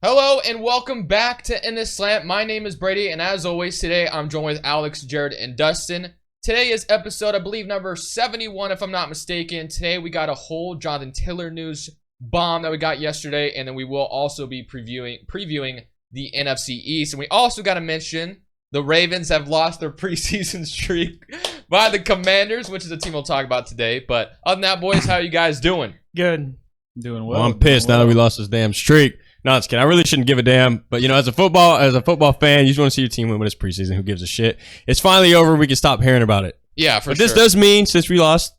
Hello and welcome back to In This Slant. My name is Brady, and as always, today I'm joined with Alex, Jared, and Dustin. Today is episode, I believe, number 71, if I'm not mistaken. Today we got a whole Jonathan Taylor news bomb that we got yesterday, and then we will also be previewing the NFC East. And we also got to mention the Ravens have lost their preseason streak by the Commanders, which is a team we'll talk about today. But other than that, boys, how are you guys doing? Good. Doing well. I'm pissed now that we lost this damn streak. No, I'm just kidding. I really shouldn't give a damn. But, you know, as a football fan, you just want to see your team win when it's preseason. Who gives a shit? It's finally over. We can stop hearing about it. Yeah, for but sure. This does mean, since we lost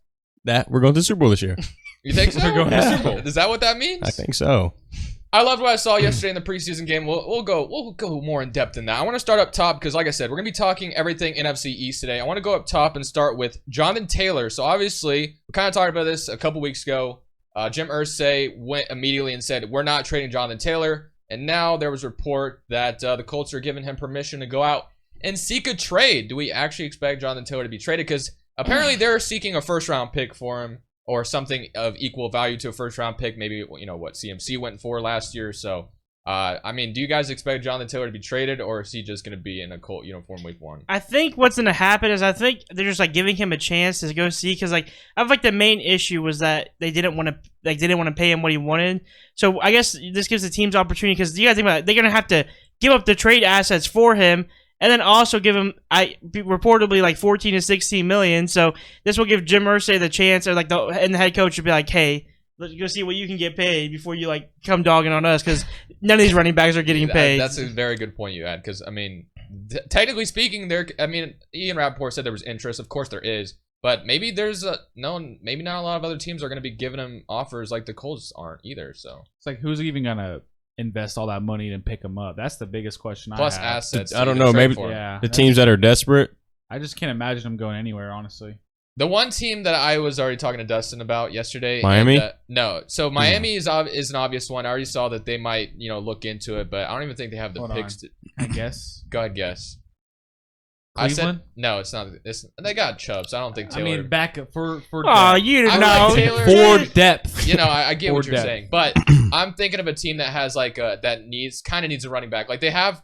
that, we're going to the Super Bowl this year. You think so? We're going to the Super Bowl. Is that what that means? I think so. I loved what I saw yesterday in the preseason game. We'll go more in depth than that. I want to start up top because, like I said, we're gonna be talking everything NFC East today. I want to go up top and start with Jonathan Taylor. So obviously, we kind of talked about this a couple weeks ago. Jim Irsay went immediately and said we're not trading Jonathan Taylor, and now there was a report that the Colts are giving him permission to go out and seek a trade. Do we actually expect Jonathan Taylor to be traded? Because apparently they're seeking a first-round pick for him, or something of equal value to a first-round pick, maybe, you know, what CMC went for last year. So, I mean, do you guys expect Jonathan Taylor to be traded, or is he just going to be in a Colt uniform week one? I think what's going to happen is I think they're just like giving him a chance to go see, because like I feel like the main issue was that they didn't want to pay him what he wanted. So I guess this gives the teams opportunity, because you got to think about it, they're going to have to give up the trade assets for him, and then also give him, reportedly, like 14 to 16 million. So this will give Jim Irsay the chance, or like the head coach would be like, hey, let's go see what you can get paid before you like come dogging on us, because none of these running backs are getting paid. That's a very good point you had, because I mean, technically speaking, Ian Rappaport said there was interest. Of course there is, but maybe maybe not a lot of other teams are going to be giving him offers like the Colts aren't either. So it's like, who's even gonna invest all that money and pick him up? That's the biggest question. Plus I have. assets. I don't know. Maybe the teams that are desperate. I just can't imagine him going anywhere, honestly. The one team that I was already talking to Dustin about yesterday, Miami? No, so Miami is an obvious one. I already saw that they might, look into it, but I don't even think they have the picks. I guess. Go ahead, guess. Cleveland? I said no. It's not. They got Chubb, so I don't think Taylor. I mean, back for. Oh, you didn't know. Like Taylor, for depth. I get what you're saying, but I'm thinking of a team that has that needs a running back. Like they have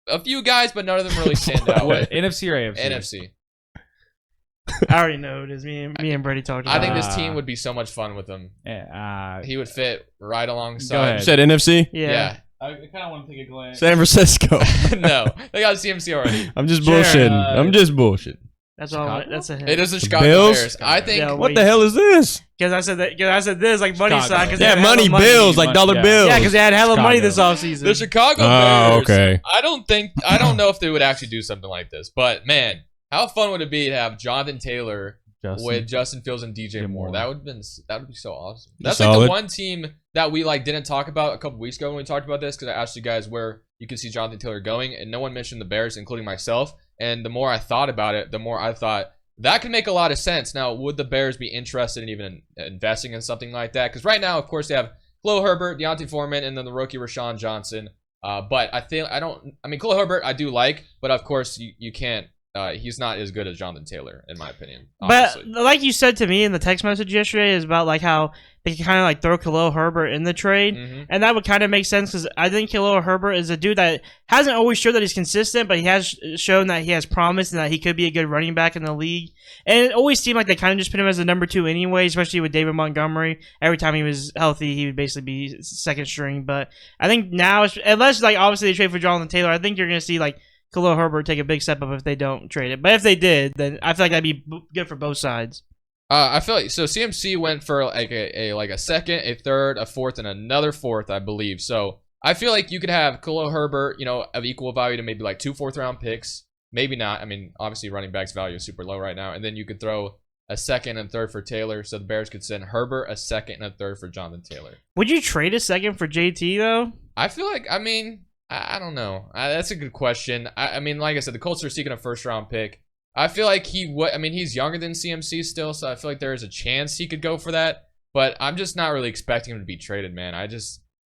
a few guys, but none of them really stand out. What, NFC or AFC? NFC. I already know what it is. Me and Brady talked about. I think this team would be so much fun with him. Yeah, he would fit right alongside. Go ahead. You said NFC? Yeah. I kind of want to take a glance. San Francisco. No, they got CMC already. I'm just bullshitting. I'm just bullshitting. That's all. That's a hint. It is the Chicago Bills? Bears. I think. Yeah, What the hell is this? Because I said that. Because I said this like money Chicago. sign. Yeah, money bills, like dollar bills. Yeah, because they had hella money this Chicago. offseason. The Chicago Oh, Bears. okay. I don't know if they would actually do something like this, but man, how fun would it be to have Jonathan Taylor with Justin Fields and DJ Moore? That would be so awesome. That's like the one team that we didn't talk about a couple weeks ago when we talked about this, because I asked you guys where you could see Jonathan Taylor going, and no one mentioned the Bears, including myself. And the more I thought about it, the more I thought that could make a lot of sense. Now, would the Bears be interested in even investing in something like that? Because right now, of course, they have Khalil Herbert, Deontay Foreman, and then the rookie Rashawn Johnson. But Khalil Herbert I do like, but of course you can't. He's not as good as Jonathan Taylor, in my opinion. Obviously. But like you said to me in the text message yesterday, is about like how they can kind of throw Khalil Herbert in the trade, and that would kind of make sense, because I think Khalil Herbert is a dude that hasn't always showed that he's consistent, but he has shown that he has promise and that he could be a good running back in the league. And it always seemed like they kind of just put him as a number 2 anyway, especially with David Montgomery. Every time he was healthy, he would basically be second string. But I think now, unless obviously they trade for Jonathan Taylor, I think you're going to see Khalil Herbert take a big step up if they don't trade it. But if they did, then I feel like that'd be good for both sides. I feel like CMC went for a second, a third, a fourth, and another fourth, I believe. So I feel like you could have Khalil Herbert, of equal value to maybe 2 fourth-round picks. Maybe not. I mean, obviously running back's value is super low right now. And then you could throw a second and third for Taylor. So the Bears could send Herbert, a second and a third for Jonathan Taylor. Would you trade a second for JT, though? I feel like, I don't know. That's a good question. I mean, like I said, the Colts are seeking a first-round pick. I feel like he's younger than CMC still, so I feel like there is a chance he could go for that. But I'm just not really expecting him to be traded, man.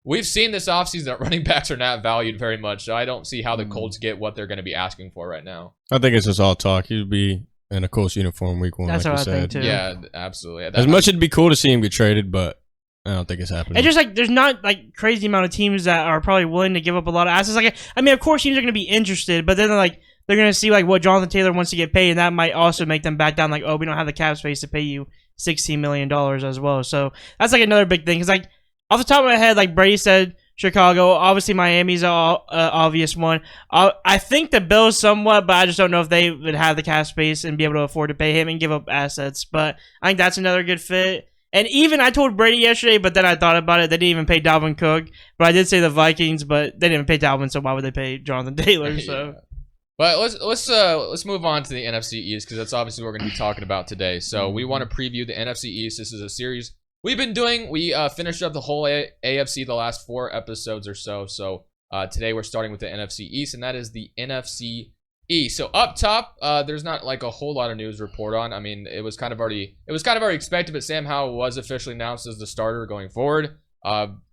We've seen this offseason that running backs are not valued very much, so I don't see how the Colts get what they're going to be asking for right now. I think it's just all talk. He'd be in a Colts uniform week one, That's like what you I said. think, too. Yeah, absolutely. As much it'd be cool to see him get traded, but I don't think it's happening. And just like there's not like crazy amount of teams that are probably willing to give up a lot of assets. Like I mean, of course teams are going to be interested, but then they're going to see like what Jonathan Taylor wants to get paid, and that might also make them back down. Like, oh, we don't have the cap space to pay you $16 million as well. So that's like another big thing. Because like off the top of my head, like Brady said, Chicago. Obviously, Miami's an obvious one. I think the Bills somewhat, but I just don't know if they would have the cap space and be able to afford to pay him and give up assets. But I think that's another good fit. And even I told Brady yesterday, but then I thought about it. They didn't even pay Dalvin Cook, but I did say the Vikings, but they didn't even pay Dalvin, so why would they pay Jonathan Taylor? So, Yeah. But let's move on to the NFC East because that's obviously what we're going to be talking about today. So we want to preview the NFC East. This is a series we've been doing. We finished up the whole AFC the last 4 episodes or so. So today we're starting with the NFC East, and that is the NFC East. So up top, there's not like a whole lot of news to report on. I mean, it was kind of already expected, but Sam Howell was officially announced as the starter going forward.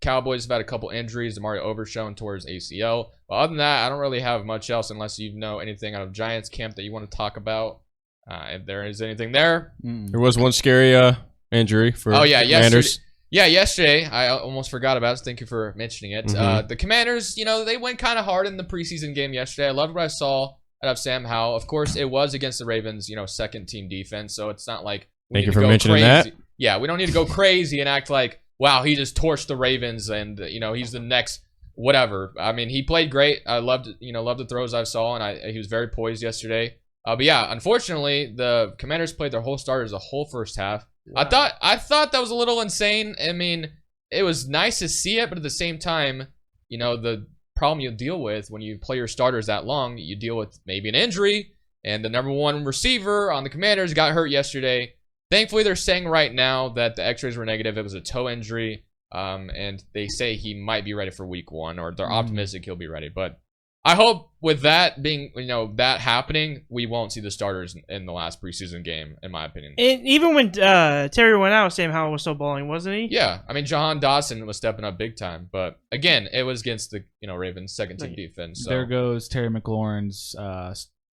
Cowboys have had a couple injuries. Mario Overshown tore his ACL. But other than that, I don't really have much else unless you know anything out of Giants camp that you want to talk about. If there is anything there. There was one scary injury for Commanders. Yesterday, I almost forgot about it. Thank you for mentioning it. The Commanders, they went kind of hard in the preseason game yesterday. I loved what I saw out of Sam Howell. Of course, it was against the Ravens, second team defense, so it's not like Thank you for mentioning that. Yeah, we don't need to go crazy and act like, wow, he just torched the Ravens and, he's the next whatever. I mean, he played great. I loved the throws I saw, and he was very poised yesterday. But yeah, unfortunately, the Commanders played their whole starters the whole first half. Wow. I thought that was a little insane. I mean, it was nice to see it, but at the same time, the problem you deal with when you play your starters that long, you deal with maybe an injury, and the number 1 receiver on the Commanders got hurt yesterday. Thankfully, they're saying right now that the x-rays were negative. It was a toe injury, and they say he might be ready for week 1, or they're optimistic he'll be ready. But I hope with that being, that happening, we won't see the starters in the last preseason game, in my opinion. And even when Terry went out, Sam Howell was still balling, wasn't he? Yeah. I mean, Jahan Dawson was stepping up big time. But, again, it was against the, Ravens' second-team defense. So. There goes Terry McLaurin's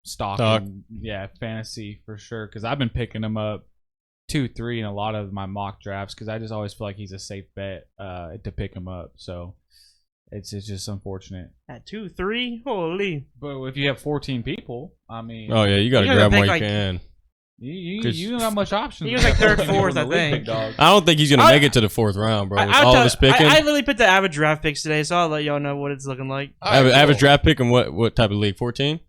stock. Yeah, fantasy for sure. Because I've been picking him up 2-3 in a lot of my mock drafts because I just always feel like he's a safe bet to pick him up. So it's just unfortunate. At 2-3, holy! But if you have 14 people, I mean, oh yeah, you got to grab one you can. You don't have much options. He was like 3rd, 4th, I think. I don't think he's gonna make it to the 4th round, bro. All of his picking. I really picked the average draft picks today, so I'll let y'all know what it's looking like. Average draft pick and what type of league? 14.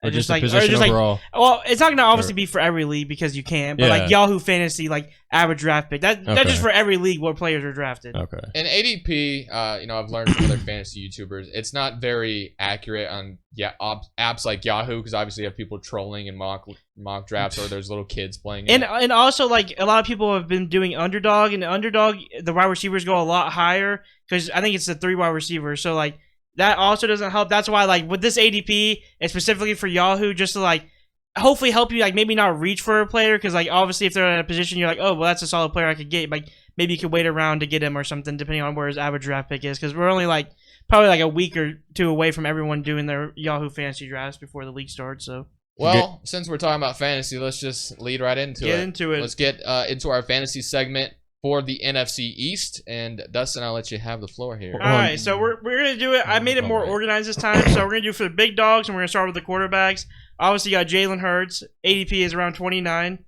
Or just a position overall? Well, it's not going to obviously be for every league because you can't. But like Yahoo Fantasy, like average draft pick. That's just for every league where players are drafted. Okay. And ADP, I've learned from other fantasy YouTubers, it's not very accurate on apps like Yahoo because obviously you have people trolling and mock drafts, or there's little kids playing it. And also like a lot of people have been doing Underdog, and Underdog the wide receivers go a lot higher because I think it's the 3 wide receivers. So like. That also doesn't help. That's why, like, with this ADP, and specifically for Yahoo, just to, like, hopefully help you, like, maybe not reach for a player, because, like, obviously if they're in a position, you're like, oh, well, that's a solid player I could get. Like, maybe you could wait around to get him or something, depending on where his average draft pick is, because we're only, like, probably, like, a week or 2 away from everyone doing their Yahoo Fantasy drafts before the league starts, so. Well, since we're talking about fantasy, let's just lead right into it. Let's get into our fantasy segment for the NFC East, and Dustin, I'll let you have the floor here. All right, so we're gonna do it. I made it more organized this time, so we're gonna do it for the big dogs, and we're gonna start with the quarterbacks. Obviously, you got Jalen Hurts. ADP is around 29.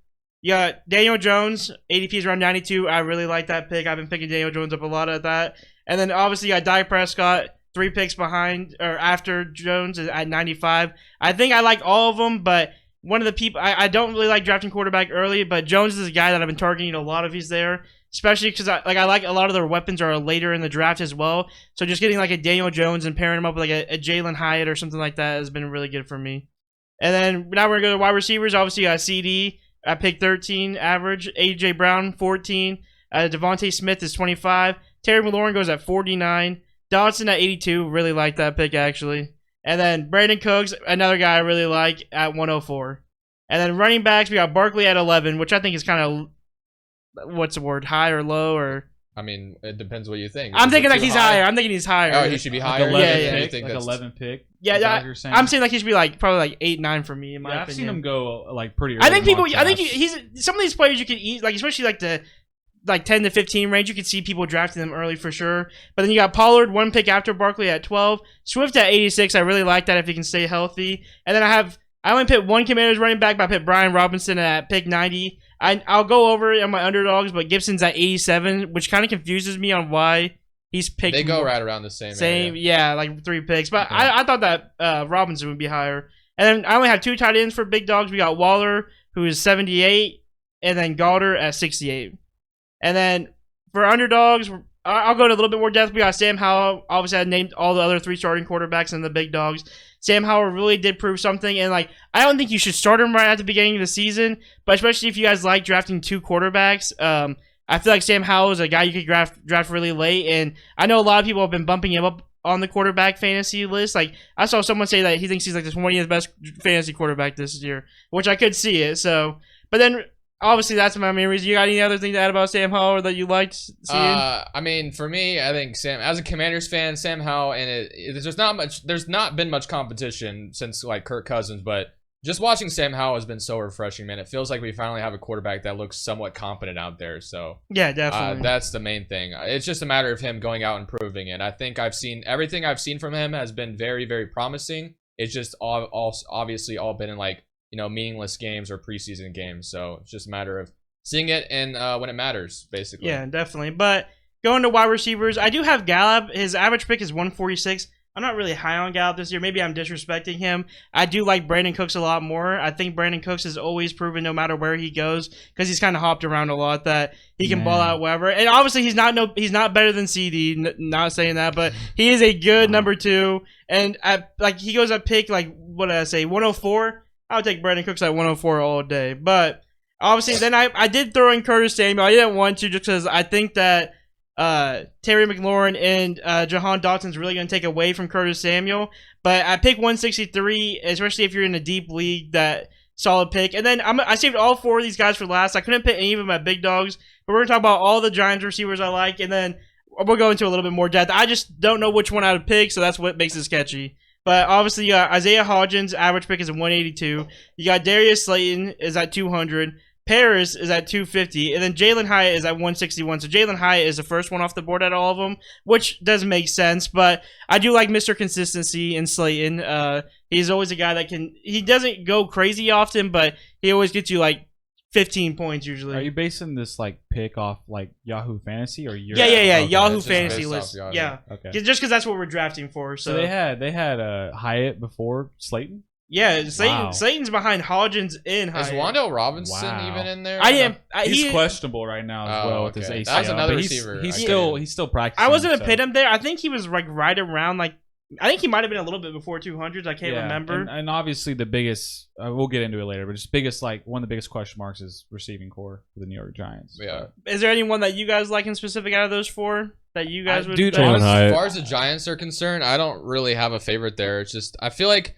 You got Daniel Jones. ADP is around 92. I really like that pick. I've been picking Daniel Jones up a lot at that. And then obviously you got Dak Prescott, 3 picks behind or after Jones at 95. I think I like all of them, but one of the people I don't really like drafting quarterback early, but Jones is a guy that I've been targeting a lot if he's there. Especially because I like a lot of their weapons are later in the draft as well. So just getting like a Daniel Jones and pairing him up with like a Jalen Hyatt or something like that has been really good for me. And then now we're going to go to wide receivers. Obviously, you got CD at pick 13 average. A.J. Brown, 14. Devontae Smith is 25. Terry McLaurin goes at 49. Dodson at 82. Really like that pick, actually. And then Brandon Cooks, another guy I really like, at 104. And then running backs, we got Barkley at 11, which I think is kind of... what's the word? High or low or? I mean, it depends what you think. I'm thinking like he's higher. I'm thinking he's higher. Oh, he should be higher. Like 11 yeah. pick, like 11 pick. Yeah, I'm saying like he should be like probably like 8, 9 for me in my opinion. I've seen him go like pretty early. I think he's some of these players you can eat like especially like the like 10 to 15 range. You can see people drafting them early for sure. But then you got Pollard, 1 pick after Barkley at 12. Swift at 86. I really like that if he can stay healthy. And then I only picked one Commanders running back, but I picked Brian Robinson at pick 90. I'll go over it on my underdogs, but Gibson's at 87, which kind of confuses me on why he's picked. They go right around the same area. Yeah, like 3 picks. But I thought that Robinson would be higher. And then I only have 2 tight ends for big dogs. We got Waller, who is 78, and then Goddard at 68. And then for underdogs, I'll go to a little bit more depth. We got Sam Howell. Obviously, I named all the other 3 starting quarterbacks and the big dogs. Sam Howell really did prove something. And, like, I don't think you should start him right at the beginning of the season. But especially if you guys like drafting 2 quarterbacks, I feel like Sam Howell is a guy you could draft really late. And I know a lot of people have been bumping him up on the quarterback fantasy list. Like, I saw someone say that he thinks he's like the 20th best fantasy quarterback this year, which I could see it. So, but then obviously that's my main reason. You got any other thing to add about Sam Howell or that you liked seeing? I mean, for me, I think as a Commanders fan, Sam Howell, and there's not been much competition since like Kirk Cousins, but just watching Sam Howell has been so refreshing, man. It feels like we finally have a quarterback that looks somewhat competent out there. So yeah, definitely. That's the main thing. It's just a matter of him going out and proving it. I think everything I've seen from him has been very, very promising. It's just obviously all been in like, meaningless games or preseason games. So it's just a matter of seeing it and when it matters, basically. Yeah, definitely. But going to wide receivers, I do have Gallup. His average pick is 146. I'm not really high on Gallup this year. Maybe I'm disrespecting him. I do like Brandon Cooks a lot more. I think Brandon Cooks has always proven no matter where he goes, because he's kind of hopped around a lot, that he can ball out wherever. And obviously he's not better than CD. Not saying that, but he is a good number 2. And he goes up pick what did I say, 104. I would take Brandon Cooks at 104 all day. But obviously then I did throw in Curtis Samuel. I didn't want to just because I think that Terry McLaurin and Jahan Dotton's really going to take away from Curtis Samuel. But I picked 163, especially if you're in a deep league, that solid pick. And then I saved all 4 of these guys for last. I couldn't pick any of my big dogs. But we're going to talk about all the Giants receivers I like. And then we'll go into a little bit more depth. I just don't know which one I would pick, so that's what makes it sketchy. But obviously, you got Isaiah Hodgins, average pick is 182. You got Darius Slayton is at 200. Paris is at 250, and then Jalen Hyatt is at 161. So Jalen Hyatt is the first one off the board at all of them, which doesn't make sense. But I do like Mr. Consistency in Slayton. He's always a guy that he doesn't go crazy often, but he always gets you like 15 points usually. Are you basing this pick off Yahoo Fantasy or your? Yeah. Okay. Yahoo Fantasy list. Yeah. Okay. Just because that's what we're drafting for. So they had Hyatt before Slayton. Yeah, Slayton, Wow. Slayton's behind Hodgins in Hyatt. Is Wan'Dale Robinson Wow. even in there? He's questionable right now as well with his ACL. That's another but receiver. He's still practicing. I wasn't a pit him there. I think he was right around I think he might have been a little bit before 200s. I can't remember. And obviously the biggest, we'll get into it later, but just biggest one of the biggest question marks is receiving core for the New York Giants. Yeah. Is there anyone that you guys like in specific out of those 4 that you guys would? Dude, as far as the Giants are concerned, I don't really have a favorite there. It's just I feel like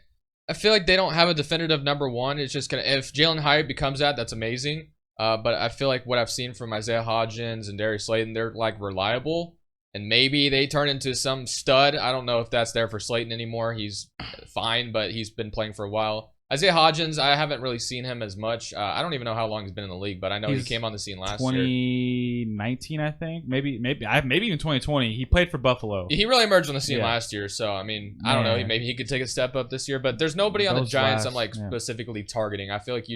they don't have a definitive number 1. It's just if Jalen Hyatt becomes that's amazing. But I feel like what I've seen from Isaiah Hodgins and Darius Slayton, they're reliable. And maybe they turn into some stud. I don't know if that's there for Slayton anymore. He's fine, but he's been playing for a while. Isaiah Hodgins, I haven't really seen him as much. I don't even know how long he's been in the league, but I know he came on the scene last year. 2019, I think. Maybe even 2020. He played for Buffalo. He really emerged on the scene last year, so I mean, I don't know. Maybe he could take a step up this year, but there's nobody on the Giants I'm specifically targeting. I feel like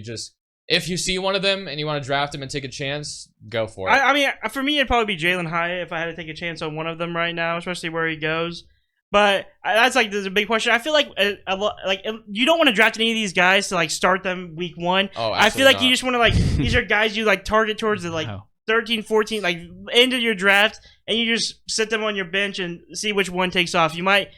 if you see one of them and you want to draft him and take a chance, go for it. I mean, for me, it'd probably be Jalen Hyatt if I had to take a chance on one of them right now, especially where he goes. But that's there's a big question. I feel like you don't want to draft any of these guys to start them week 1. Oh, I feel like not. you just want to these are guys you target towards the 13, 14 end of your draft, and you just sit them on your bench and see which one takes off. You might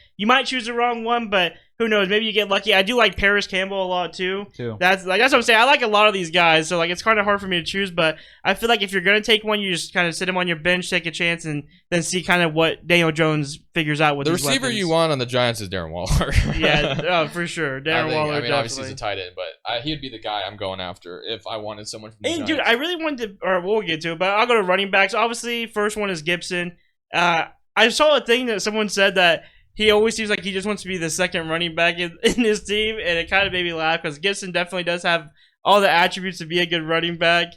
choose the wrong one, but who knows? Maybe you get lucky. I do like Paris Campbell a lot too. That's what I'm saying. I like a lot of these guys, so it's kind of hard for me to choose. But I feel like if you're gonna take one, you just kind of sit him on your bench, take a chance, and then see kind of what Daniel Jones figures out with the these receiver weapons. you want on the Giants is Darren Waller. Yeah, for sure. Darren Waller. I mean, definitely. obviously he's a tight end, but he'd be the guy I'm going after if I wanted someone from the Giants. Dude, I really wanted to, or we'll get to it, but I'll go to running backs. Obviously, first one is Gibson. I saw a thing that someone said that he always seems like he just wants to be the second running back in his team, and it kind of made me laugh because Gibson definitely does have all the attributes to be a good running back.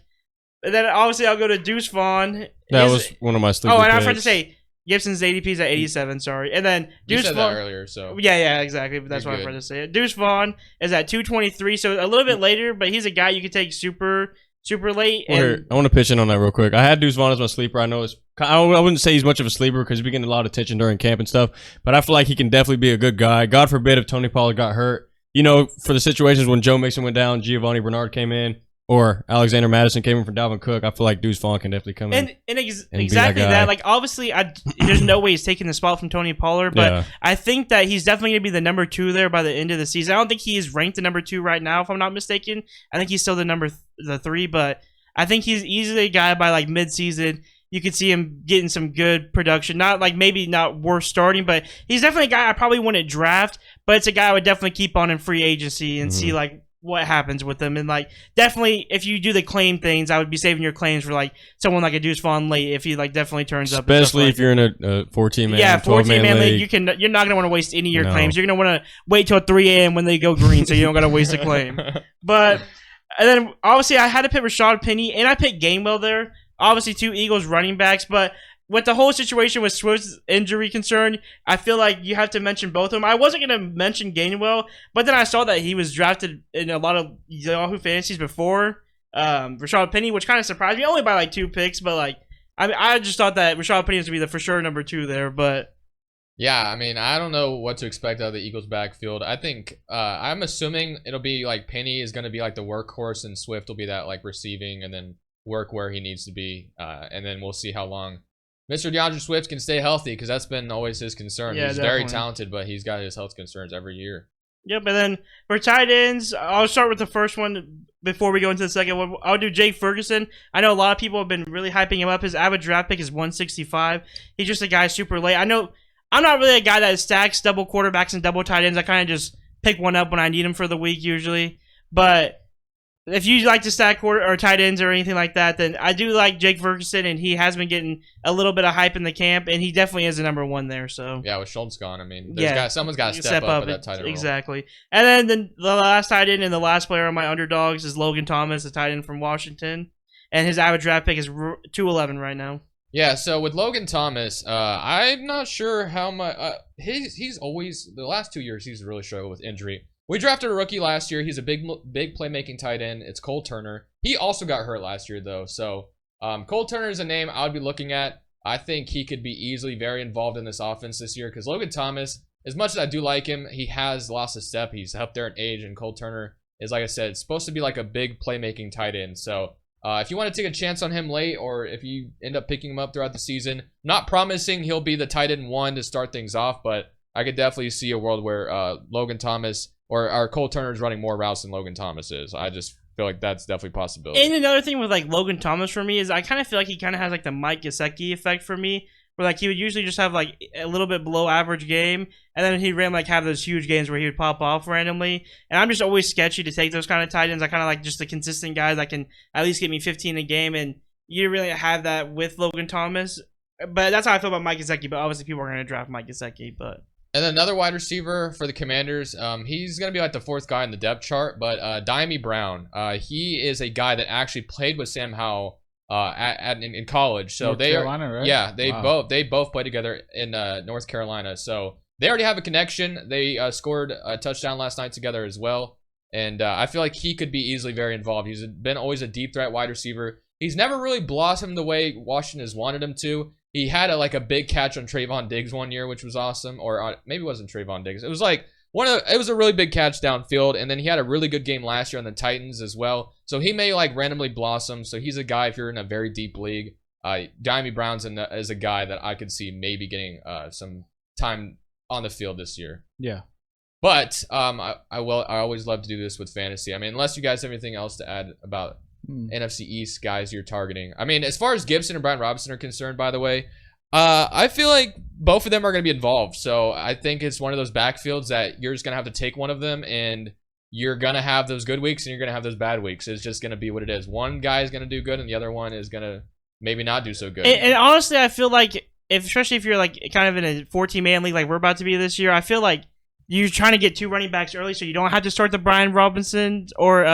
And then obviously I'll go to Deuce Vaughn. That was one of my sleeper and I picks. forgot to say Gibson's ADP is at 87. Sorry, and then You Deuce said Vaughn. that earlier, so Yeah, exactly. But that's You're why I good. forgot to say it. Deuce Vaughn is at 223, so a little bit later, but he's a guy you could take super late. Well, here, I want to pitch in on that real quick. I had Deuce Vaughn as my sleeper. I know I wouldn't say he's much of a sleeper because he's been getting a lot of attention during camp and stuff, but I feel like he can definitely be a good guy. God forbid if Tony Pollard got hurt. For the situations when Joe Mixon went down, Giovanni Bernard came in, or Alexander Madison came in from Dalvin Cook, I feel like Deuce Vaughn can definitely come in. And be exactly that that. guy. Like, obviously, there's no way he's taking the spot from Tony Pollard, but Yeah. I think that he's definitely going to be the number 2 there by the end of the season. I don't think he is ranked the number 2 right now, if I'm not mistaken. I think he's still the 3, but I think he's easily a guy by, like, mid-season. You could see him getting some good production. Not, like, maybe not worth starting, but he's definitely a guy I probably wouldn't draft, but it's a guy I would definitely keep on in free agency and see, like, what happens with them. And, like, definitely, if you do the claim things, I would be saving your claims for, like, someone like a Deuce Vaughn late if he, like, definitely turns up. Especially if you're in a 14-man, yeah, 12-man league. you're not going to want to waste any of your No. claims. You're going to want to wait till 3 a.m. when they go green so you don't got to waste a claim. But, and then, obviously, I had to pick Rashad Penny, and I picked Gainwell there. Obviously, 2 Eagles running backs, but with the whole situation with Swift's injury concern, I feel like you have to mention both of them. I wasn't going to mention Gainwell, but then I saw that he was drafted in a lot of Yahoo fantasies before Rashad Penny, which kind of surprised me, only by like 2 picks, but like I just thought that Rashad Penny was going to be the for sure number 2 there, but yeah, I mean, I don't know what to expect out of the Eagles backfield. I think I'm assuming it'll be like Penny is going to be like the workhorse, and Swift will be that like receiving and then work where he needs to be, and then we'll see how long Mr. DeAndre Swift can stay healthy, because that's been always his concern. Yeah, He's very definitely. talented, but he's got his health concerns every year. Yep, and then for tight ends, I'll start with the first one before we go into the second one. I'll do Jake Ferguson. I know a lot of people have been really hyping him up. His average draft pick is 165. He's just a guy super late. I know I'm not really a guy that stacks double quarterbacks and double tight ends. I kind of just pick one up when I need him for the week usually. But if you like to stack quarter or tight ends or anything like that, then I do like Jake Ferguson, and he has been getting a little bit of hype in the camp, and he definitely is the number 1 there. So Yeah, with Schultz gone, I mean, someone's got to you step up at that tight end role. exactly. And then the last tight end and the last player on my underdogs is Logan Thomas, the tight end from Washington, and his average draft pick is 211 right now. Yeah, so with Logan Thomas, I'm not sure how much he's always the last 2 years he's really struggled with injury. We drafted a rookie last year. He's a big playmaking tight end. It's Cole Turner. He also got hurt last year though, so Cole Turner is a name I would be looking at. I think he could be easily very involved in this offense this year, because Logan Thomas, as much as I do like him, he has lost a step. He's up there in age, and Cole Turner is, like I said, supposed to be like a big playmaking tight end. So if you want to take a chance on him late, or if you end up picking him up throughout the season, not promising he'll be the tight end 1 to start things off, but I could definitely see a world where Logan Thomas or our Cole Turner is running more routes than Logan Thomas is. I just feel like that's definitely a possibility. And another thing with like Logan Thomas for me is I kind of feel like he kind of has like the Mike Gesicki effect for me, where like he would usually just have like a little bit below average game, and then he'd like have those huge games where he would pop off randomly. And I'm just always sketchy to take those kind of tight ends. I kind of like just the consistent guys that can at least get me 15 a game, and you really have that with Logan Thomas. But that's how I feel about Mike Gesicki. But obviously people are going to draft Mike Gesicki, but. And then another wide receiver for the Commanders. He's going to be like the 4th guy in the depth chart, but Diami Brown. He is a guy that actually played with Sam Howell in college. So North Carolina, right? Yeah, they Wow. both played together in North Carolina. So they already have a connection. They scored a touchdown last night together as well. And I feel like he could be easily very involved. He's been always a deep threat wide receiver. He's never really blossomed the way Washington has wanted him to. He had a big catch on Trayvon Diggs one year, which was awesome. Or maybe it wasn't Trayvon Diggs. It was like it was a really big catch downfield, and then he had a really good game last year on the Titans as well. So he may like randomly blossom. So he's a guy if you're in a very deep league. Diami Brown's is a guy that I could see maybe getting some time on the field this year. Yeah. But I always love to do this with fantasy. I mean, unless you guys have anything else to add about NFC East guys you're targeting. I mean, as far as Gibson and Brian Robinson are concerned, by the way, I feel like both of them are going to be involved. So I think it's one of those backfields that you're just going to have to take one of them, and you're going to have those good weeks and you're going to have those bad weeks. It's just going to be what it is. One guy is going to do good and the other one is going to maybe not do so good. And honestly, I feel like, especially if you're like kind of in a 14-man league like we're about to be this year, I feel like you're trying to get 2 running backs early so you don't have to start the Brian Robinsons or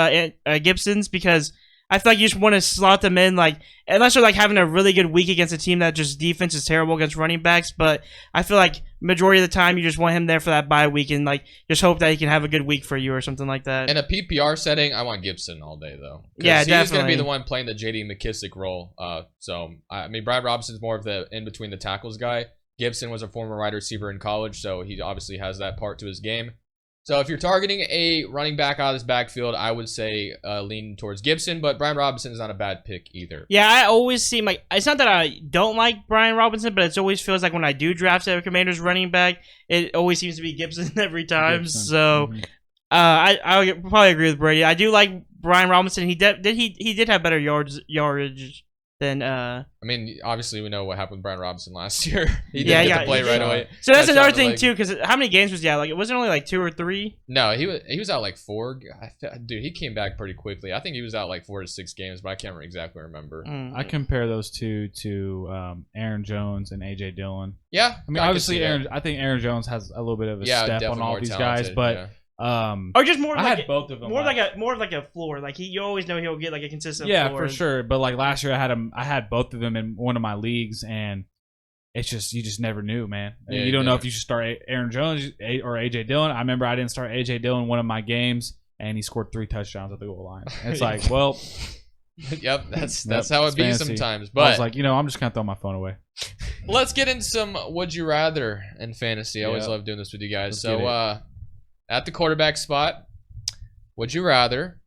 Gibsons, because I feel like you just want to slot them in, like, unless you're like having a really good week against a team that just defense is terrible against running backs. But I feel like majority of the time you just want him there for that bye week and like just hope that he can have a good week for you or something like that. In a PPR setting, I want Gibson all day though. Yeah, he's definitely. going to be the one playing the J.D. McKissick role. So I mean, Brian Robinson's more of the in between the tackles guy. Gibson was a former wide receiver in college, so he obviously has that part to his game. So if you're targeting a running back out of this backfield, I would say lean towards Gibson, but Brian Robinson is not a bad pick either. Yeah, I always seem like it's not that I don't like Brian Robinson, but it always feels like when I do draft a Commander's running back, it always seems to be Gibson every time. Gibson. So I probably agree with Brady. I do like Brian Robinson. He did have better yardage than I mean, obviously we know what happened with Brian Robinson last year. He Yeah, didn't yeah, get to play he right did. away. So that's Got shot another in the thing leg. too, because how many games was he out? Like, it wasn't only like 2 or 3. No, he was out like 4. Dude, he came back pretty quickly. I think he was out like 4 to 6 games, but I can't exactly remember. I compare those two to Aaron Jones and AJ Dillon. Yeah, I mean, obviously, I think Aaron Jones has a little bit of a step on definitely all more these talented, guys, but yeah. Or just more I like had both of them. more like a floor. Like you always know he'll get like a consistent yeah, floor. for sure. But like last year, I had both of them in one of my leagues, and it's just you just never knew, man. Yeah, you don't know if you should start Aaron Jones or AJ Dillon. I remember I didn't start AJ Dillon in one of my games, and he scored 3 touchdowns at the goal line. And it's like, well, yep, that's how it be fancy. sometimes. I But was like, I'm just gonna throw my phone away. let's get into some would you rather in fantasy. I always Yeah. love doing this with you guys. Let's So get it. at the quarterback spot, would you rather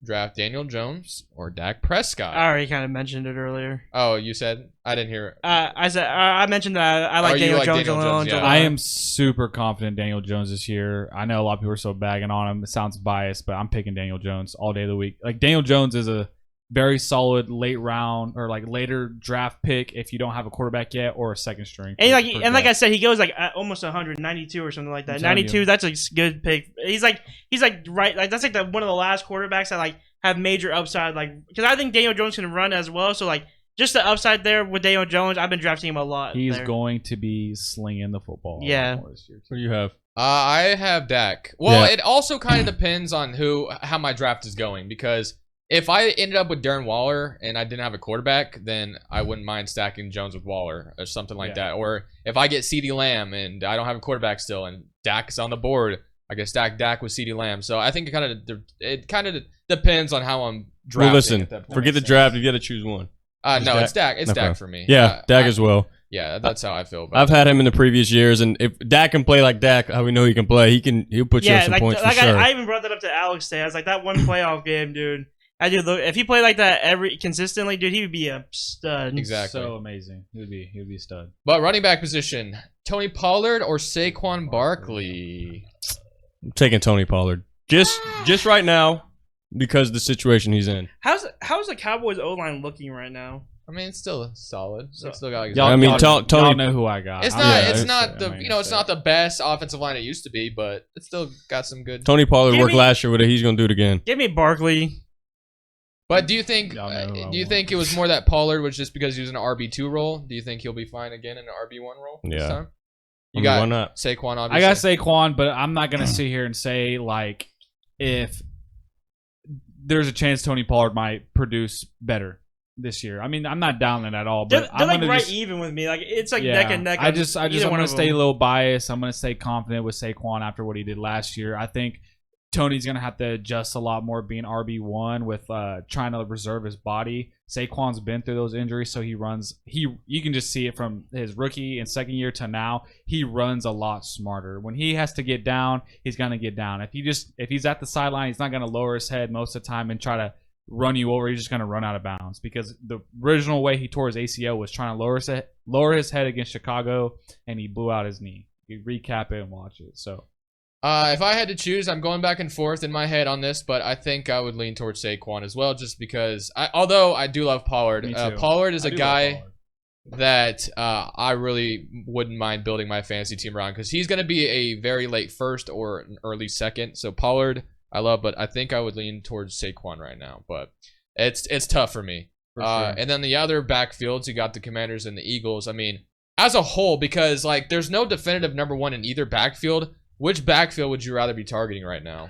draft Daniel Jones or Dak Prescott? I already kind of mentioned it earlier. Oh, you said? I didn't hear it. I said I mentioned that I like you Daniel like Jones Daniel alone. Jones, yeah. I am super confident Daniel Jones this year. I know a lot of people are so bagging on him. It sounds biased, but I'm picking Daniel Jones all day of the week. Like Daniel Jones is a very solid late round or like later draft pick if you don't have a quarterback yet or a second string. And like for like I draft. said, he goes like almost 192 or something like that. I'm telling 92, you. that's a good pick. He's like right, like that's like one of the last quarterbacks that like have major upside. Like because I think Daniel Jones can run as well. So like just the upside there with Daniel Jones, I've been drafting him a lot. He's there. going to be slinging the football. a lot Yeah. more this year, too. What do you have? I have Dak. Well, Yeah. it also kind of depends on how my draft is going because if I ended up with Darren Waller and I didn't have a quarterback, then I wouldn't mind stacking Jones with Waller or something like that. Or if I get CeeDee Lamb and I don't have a quarterback still and Dak is on the board, I can stack Dak with CeeDee Lamb. So I think it kind of depends on how I'm drafting. Well, listen, at that point. forget the draft. You got to choose one. No, it's Dak. It's Okay. Dak for me. Yeah, Dak as well. Yeah, that's how I feel. About I've had him in the previous years, and if Dak can play like Dak, how we know he can play, he'll put you up some like, points like for sure. I even brought that up to Alex today. I was like, that one playoff game, dude. I do look if he played like that consistently, dude, he would be a stud. Exactly. So amazing. He would be a stud. But running back position, Tony Pollard or Saquon Barkley? I'm taking Tony Pollard just right now because of the situation he's in. How's the Cowboys O line looking right now? I mean, it's still solid. It's still got. Y'all, I mean, y'all Tony- know who I got. It's I'm not. gonna It's say not it. the. I'm gonna It's say not it. the best offensive line it used to be, but it's still got some good. Tony Pollard Give worked me- last year with it. He's going to do it again. Give me Barkley. But do you think? Y'all know who I Do you want. think it was more that Pollard was just because he was in an RB2 role? Do you think he'll be fine again in an RB1 role this Yeah. time? I You mean, got why not? Saquon, I obviously. got Saquon, but I'm not gonna sit here and say like if there's a chance Tony Pollard might produce better this year. I mean, I'm not down it at all, They're, but they're I'm like gonna right just, even with me. Like it's like yeah. neck and neck. I on just either I'm one gonna of stay a them. little biased. I'm gonna stay confident with Saquon after what he did last year. I think Tony's gonna have to adjust a lot more being RB1 with trying to reserve his body. Saquon's been through those injuries, so he runs. You can just see it from his rookie and second year to now. He runs a lot smarter. When he has to get down, he's gonna get down. If he's at the sideline, he's not gonna lower his head most of the time and try to run you over. He's just gonna run out of bounds because the original way he tore his ACL was trying to lower his head against Chicago, and he blew out his knee. You recap it and watch it. So. If I had to choose, I'm going back and forth in my head on this, but I think I would lean towards Saquon as well, just because. Although I do love Pollard, Me too. Pollard is I a do love guy Pollard. that I really wouldn't mind building my fantasy team around because he's going to be a very late first or an early second. So Pollard, I love, but I think I would lean towards Saquon right now. But it's tough for me. For sure. And then the other backfields, you got the Commanders and the Eagles. I mean, as a whole, because like there's no definitive number one in either backfield. Which backfield would you rather be targeting right now?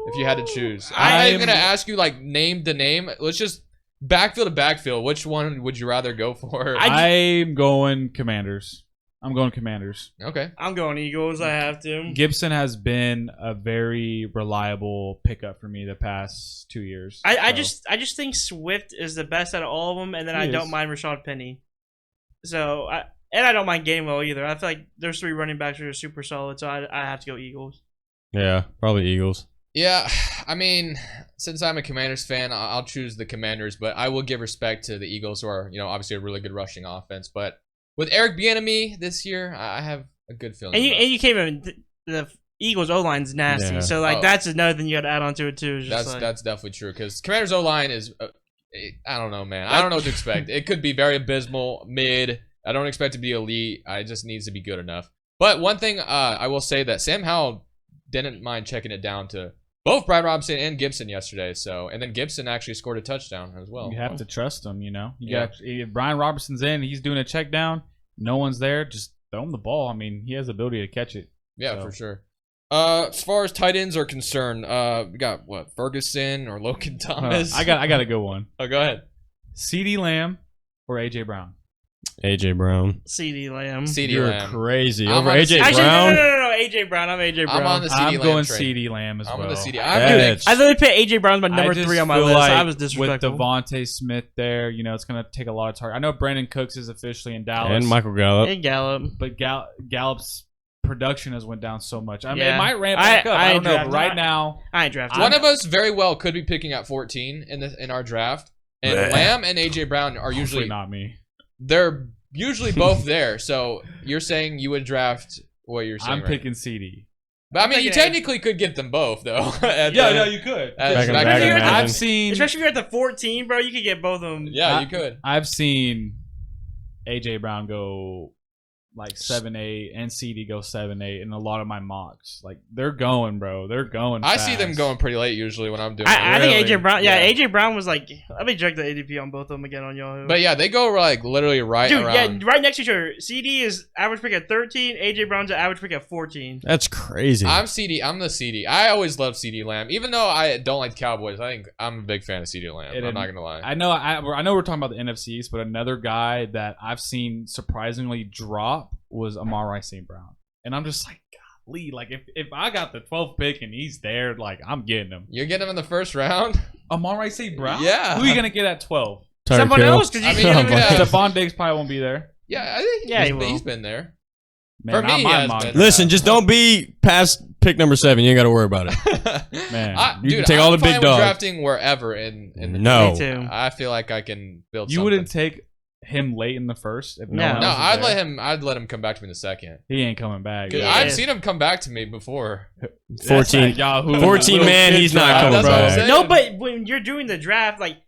If you had to choose, I'm gonna ask you like name to name. Let's just backfield to backfield. Which one would you rather go for? I'm going Commanders. Okay. I'm going Eagles. I have to. Gibson has been a very reliable pickup for me the past 2 years. I just think Swift is the best out of all of them, and then I don't mind Rashad Penny. So I don't mind Gainwell either. I feel like there's 3 running backs who are super solid, so I have to go Eagles. Yeah, probably Eagles. Yeah, I mean, since I'm a Commanders fan, I'll choose the Commanders, but I will give respect to the Eagles, who are, obviously a really good rushing offense. But with Eric Bieniemy this year, I have a good feeling. And you came in the Eagles O-line's nasty, so that's another thing you got to add on to it too. That's definitely true because Commanders O-line is, I don't know, man. I don't know what to expect. It could be very abysmal, mid. I don't expect it to be elite. It just needs to be good enough. But one thing I will say that Sam Howell didn't mind checking it down to both Brad Robinson and Gibson yesterday. And then Gibson actually scored a touchdown as well. You have to trust him, if Brian Robinson's in, he's doing a check down, no one's there, just throw him the ball. I mean, he has the ability to catch it. Yeah, for sure. As far as tight ends are concerned, we got Ferguson or Logan Thomas? I got a good one. Oh, go ahead. CeeDee Lamb or AJ Brown? AJ Brown. CeeDee Lamb. CeeDee Lamb. Crazy. I'm Over on AJ Actually, Brown? No, AJ Brown. I'm AJ Brown. I'm on the CeeDee Lamb I'm going train. CeeDee Lamb as well. I'm on the CeeDee. I literally put AJ Brown as my number 3 on my list. Like I was disrespectful. with Devontae Smith there, it's going to take a lot of target. I know Brandon Cooks is officially in Dallas. And Michael Gallup. And Gallup. But Gallup's production has went down so much. I mean, Yeah. it might ramp back up. I don't know. But drafted. right now, I ain't drafted. One of us very well could be picking at 14 in our draft. And Lamb and AJ Brown are usually not me. They're usually both there. So you're saying you would draft what you're saying? I'm picking CD. But I mean, you technically could get them both though. You could. I've seen, especially if you're at the 14, bro, you could get both of them. Yeah, you could. I've seen AJ Brown go like 7-8 and CD go 7-8 in a lot of my mocks. Like they're going, bro. They're going. I see them going pretty late usually when I'm doing. I think AJ Brown. Yeah, AJ Brown was like. Let me check the ADP on both of them again on Yahoo. But yeah, they go like literally right around. Yeah, right next to each other. CD is average pick at 13. AJ Brown's at average pick at 14. That's crazy. I'm the CD. I always love CD Lamb, even though I don't like the Cowboys. I think I'm a big fan of CD Lamb. I'm not gonna lie. I know we're talking about the NFC East, but another guy that I've seen surprisingly drop was Amon-Ra St. Brown. And I'm just like, golly, like if I got the 12th pick and he's there, like I'm getting him. You're getting him in the first round? Amon-Ra St. Brown? Yeah. Who are you going to get at 12? Someone else? Because Stephon Diggs probably won't be there. Yeah, I think he's been there. Man, for me, he has been. Listen, just don't be past pick number 7. You ain't got to worry about it. Man. You can take all the big dogs. Drafting wherever in the No. I feel like I can build You wouldn't take him late in the first? If no, I'd let him come back to me in the second. He ain't coming back. I've seen him come back to me before. 14 man, he's not coming back. No, but when you're doing the draft, like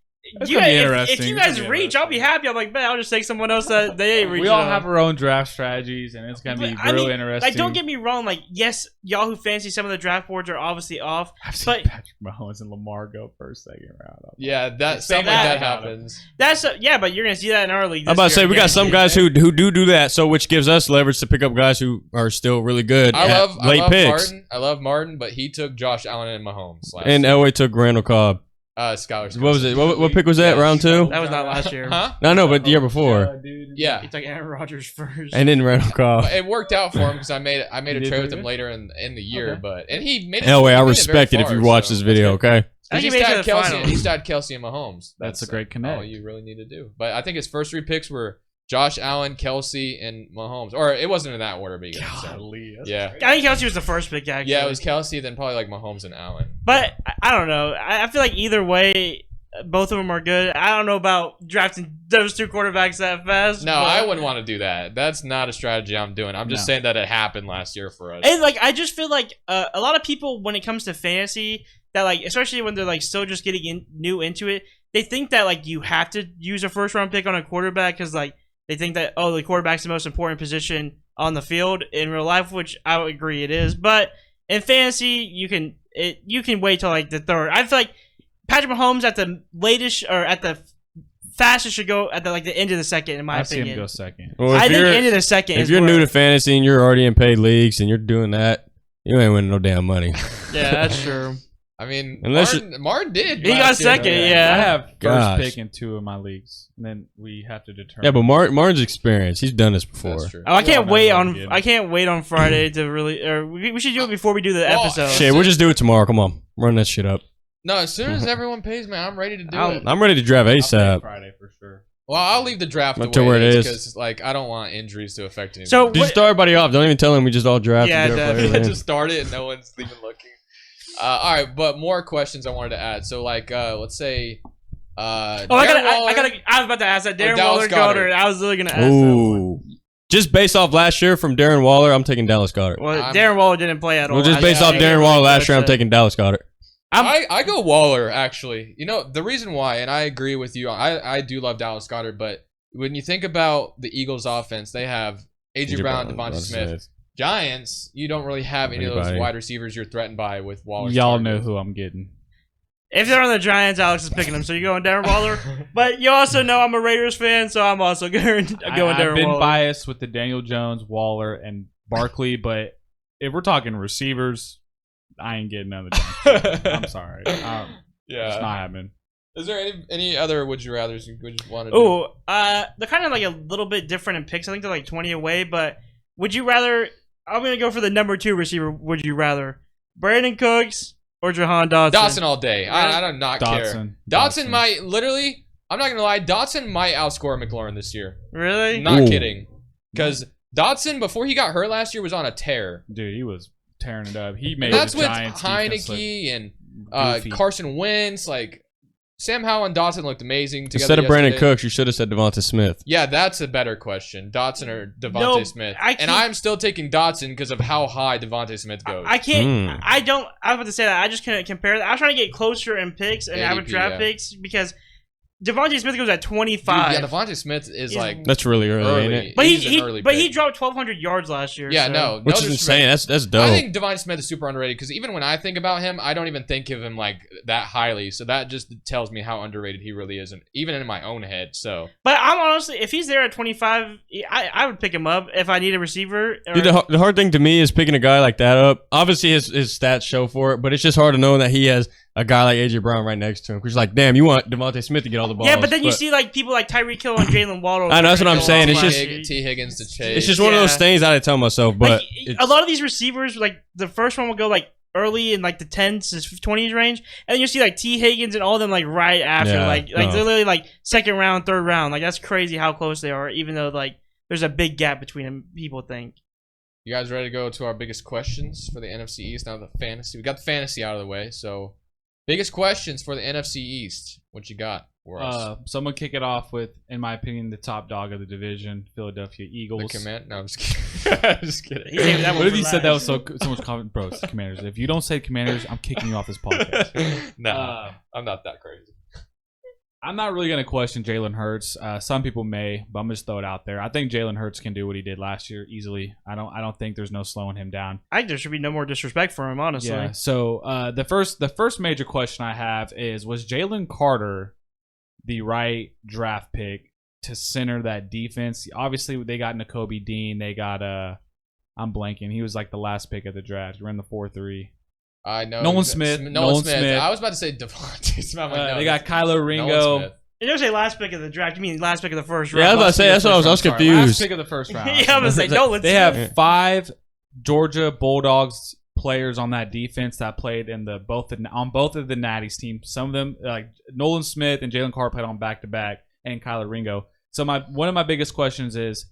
if you guys reach, I'll be happy. I'm like, man, I'll just take someone else that they ain't reaching. We all have our own draft strategies, and it's gonna be real interesting. Like, don't get me wrong. Like, yes, Yahoo Fantasy, some of the draft boards are obviously off. I've seen Patrick Mahomes and Lamar go first, second round. Yeah, something like that happens. That's but you're gonna see that in our league. I'm about to say we got some guys who do that, so which gives us leverage to pick up guys who are still really good. I love picks. I love Martin, but he took Josh Allen and Mahomes and Elway took Randall Cobb. Scholars. What was it? What pick was that? Round 2? That was not last year. Huh? No, but the year before. Yeah. He took Aaron Rodgers first. And then Randall Cobb. It worked out for him because I made a trade with him later in the year, and he made it. Elway, I respect it if you watch this video, okay? He started Kelsey and Mahomes. That's a great connect. All you really need to do. But I think his first 3 picks were Josh Allen, Kelsey, and Mahomes. Or it wasn't in that order, but yeah. I think Kelsey was the first pick, actually. Yeah, it was Kelsey, then probably like Mahomes and Allen. But I don't know. I feel like either way, both of them are good. I don't know about drafting those 2 quarterbacks that fast. No, I wouldn't want to do that. That's not a strategy I'm doing. I'm just saying that it happened last year for us. And like, I just feel like a lot of people, when it comes to fantasy, that like, especially when they're like still just getting new into it, they think that like you have to use a first round pick on a quarterback because like they think that the quarterback's the most important position on the field in real life, which I would agree it is. But in fantasy, you can wait till like the 3rd. I feel like Patrick Mahomes at the latest or at the fastest should go at the end of the 2nd, in my opinion. I see him go second. Well, I think end of the 2nd. If you're new to fantasy and you're already in paid leagues and you're doing that, you ain't winning no damn money. Yeah, that's true. I mean, Unless Martin did. He got second, yeah. I have first Gosh. pick in 2 of my leagues, and then we have to determine. Yeah, but Martin's experience. He's done this before. That's true. Oh, I can't wait know on. again. I can't wait on Friday to really. Or we should do it before we do the Well, episode. Shit, we'll just do it tomorrow. Come on. Run that shit up. No, as soon as everyone pays, man, I'm ready to do it. I'm ready to draft I'll pick ASAP. Friday for sure. Well, I'll leave the draft Up the to way where it is. because, like, I don't want injuries to affect anything. So- Just start everybody off. Don't even tell him we just all draft. Yeah, and get our players definitely. in. just start it and no one's even looking. All right, but more questions I wanted to add. So, like, let's say, I Darren was about to ask that. Darren Dallas Waller, Goedert. Goddard. I was literally gonna ask that. one. Ooh. Just based off last year from Darren Waller, I'm taking Dallas Goedert. Well, I'm- Darren Waller didn't play at all. Well, just based yeah, off yeah, Darren Waller last year, I'm taking Dallas Goedert. I go Waller, actually. You know, the reason why, and I agree with you, I do love Dallas Goedert, but when you think about the Eagles' offense, they have A.J. Brown, Devontae Smith. Giants, you don't really have any of those Anybody. wide receivers you're threatened by with Waller. Y'all know who I'm getting. If they're on the Giants, Alex is picking them. So you're going Darren Waller. But you also know I'm a Raiders fan, so I'm also going I've Darren been Waller. biased with the Daniel Jones, Waller, and Barkley, but if we're talking receivers, I ain't getting none of the Giants. I'm sorry. It's Yeah. not happening. Is there any other would you rather's you would want to do? Oh, they're kind of like a little bit different in picks. I think they're like 20 away. But would you rather? I'm gonna go for the number 2 receiver. Would you rather Brandon Cooks or Jahan Dotson? Dotson all day. I do not care. Dotson might literally. I'm not gonna lie. Dotson might outscore McLaurin this year. Really? Not Ooh. kidding. Because Dotson, before he got hurt last year, was on a tear. Dude, he was tearing it up. He made And that's the with Giants defense look Heineke and goofy. Carson Wentz. Like Sam Howell and Dotson looked amazing together. Instead of Brandon yesterday. Cooks, you should have said Devonta Smith. Yeah, that's a better question. Dotson or Devontae No, Smith. I And can't- I'm still taking Dotson because of how high Devontae Smith goes. I can't. Hmm. I don't. I was about to say that. I just couldn't compare that. I was trying to get closer in picks and ADP, average draft yeah. picks because Devontae Smith goes at Dude, 25. yeah, Devontae Smith is He's- like That's really early, ain't early. it? but He's an early he pick. dropped 1,200 yards last year. Yeah, so. no. Which no is disrespect. insane. That's dope. I think Devontae Smith is super underrated because even when I think about him, I don't even think of him like that highly. So that just tells me how underrated he really is, and even in my own head. So But I'm honestly, if he's there at 25, I would pick him up if I need a receiver. Or, Dude, the hard thing to me is picking a guy like that up. Obviously, his stats show for it, but it's just hard to know that he has a guy like A.J. Brown right next to him. Because, like, damn, you want Devontae Smith to get all the balls. yeah, but then you see like people like Tyreek Hill and Jalen Waddle. I know, that's what I'm go saying. off It's last just- year. T. Higgins to Chase. it's just one of those Yeah. things I tell myself, but Like, it's, a lot of these receivers, like the first one will go like early in like the 10s to 20s range, and then you see like T. Higgins and all of them like right after, Yeah, like no. literally like second round, third round. Like that's crazy how close they are, even though like there's a big gap between them. People think. You guys ready to go to our biggest questions for the NFC East? Now the fantasy. We got the fantasy out of the way. So, biggest questions for the NFC East. What you got for us? So I'm gonna kick it off with, in my opinion, the top dog of the division, Philadelphia The Eagles. command? No, I'm just kidding. I'm just kidding. He saved that one What if for you said that last. was so much confidence, bro? It's the Commanders. If you don't say Commanders, I'm kicking you off this podcast. Nah, I'm not that crazy. I'm not really gonna question Jalen Hurts. Some people may, but I'm just throw it out there. I think Jalen Hurts can do what he did last year easily. I don't think there's no slowing him down. I think there should be no more disrespect for him, honestly. Yeah. So the first major question I have is: was Jalen Carter the right draft pick to center that defense? Obviously, they got Nakobe Dean. They got I'm blanking. He was like the last pick of the draft. He ran the 4-3. I know. Nolan Smith. Nolan Smith. I was about to say Devontae Smith. I'm like, no, They got Kylo Nolan Ringo. Smith. You don't say last pick of the draft. You mean last pick of the first Yeah, I was round? about to say, that's what I was Last confused. pick of the first round. Yeah, I was like, Nolan They Smith. have 5 Georgia Bulldogs players on that defense that played in on both of the Natty's teams. Some of them, like Nolan Smith and Jalen Carter, played on back to back, and Kyler Ringo. So one of my biggest questions is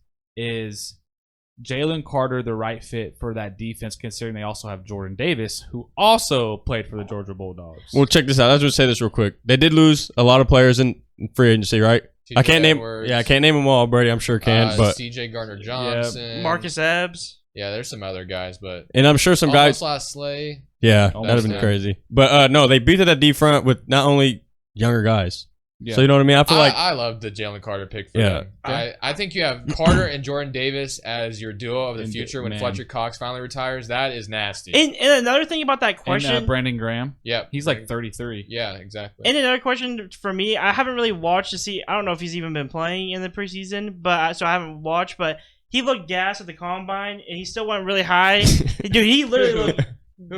Jalen Carter the right fit for that defense, considering they also have Jordan Davis, who also played for the Georgia Bulldogs. well, check this out. I was going to say this real quick. They did lose a lot of players in free agency, right? I can't name. Edwards, Yeah, I can't name them all. Brady, I'm sure can, but C.J. Gardner Johnson, Marcus Epps. Yeah, there's some other guys, but and I'm sure some guys. last Slay. Yeah, Almost that'd have been did. crazy. But no, they beat that D front with not only younger guys. Yeah. So you know what I mean? I feel like I love the Jalen Carter pick for Yeah. them. I think you have Carter and Jordan Davis as your duo of the And future when man. Fletcher Cox finally retires. That is nasty. And another thing about that question. And Brandon Graham. Yeah, He's like 33. Yeah, exactly. And another question for me, I haven't really watched to see. I don't know if he's even been playing in the preseason, so I haven't watched. But he looked gassed at the combine, and he still went really high. Dude, he literally looked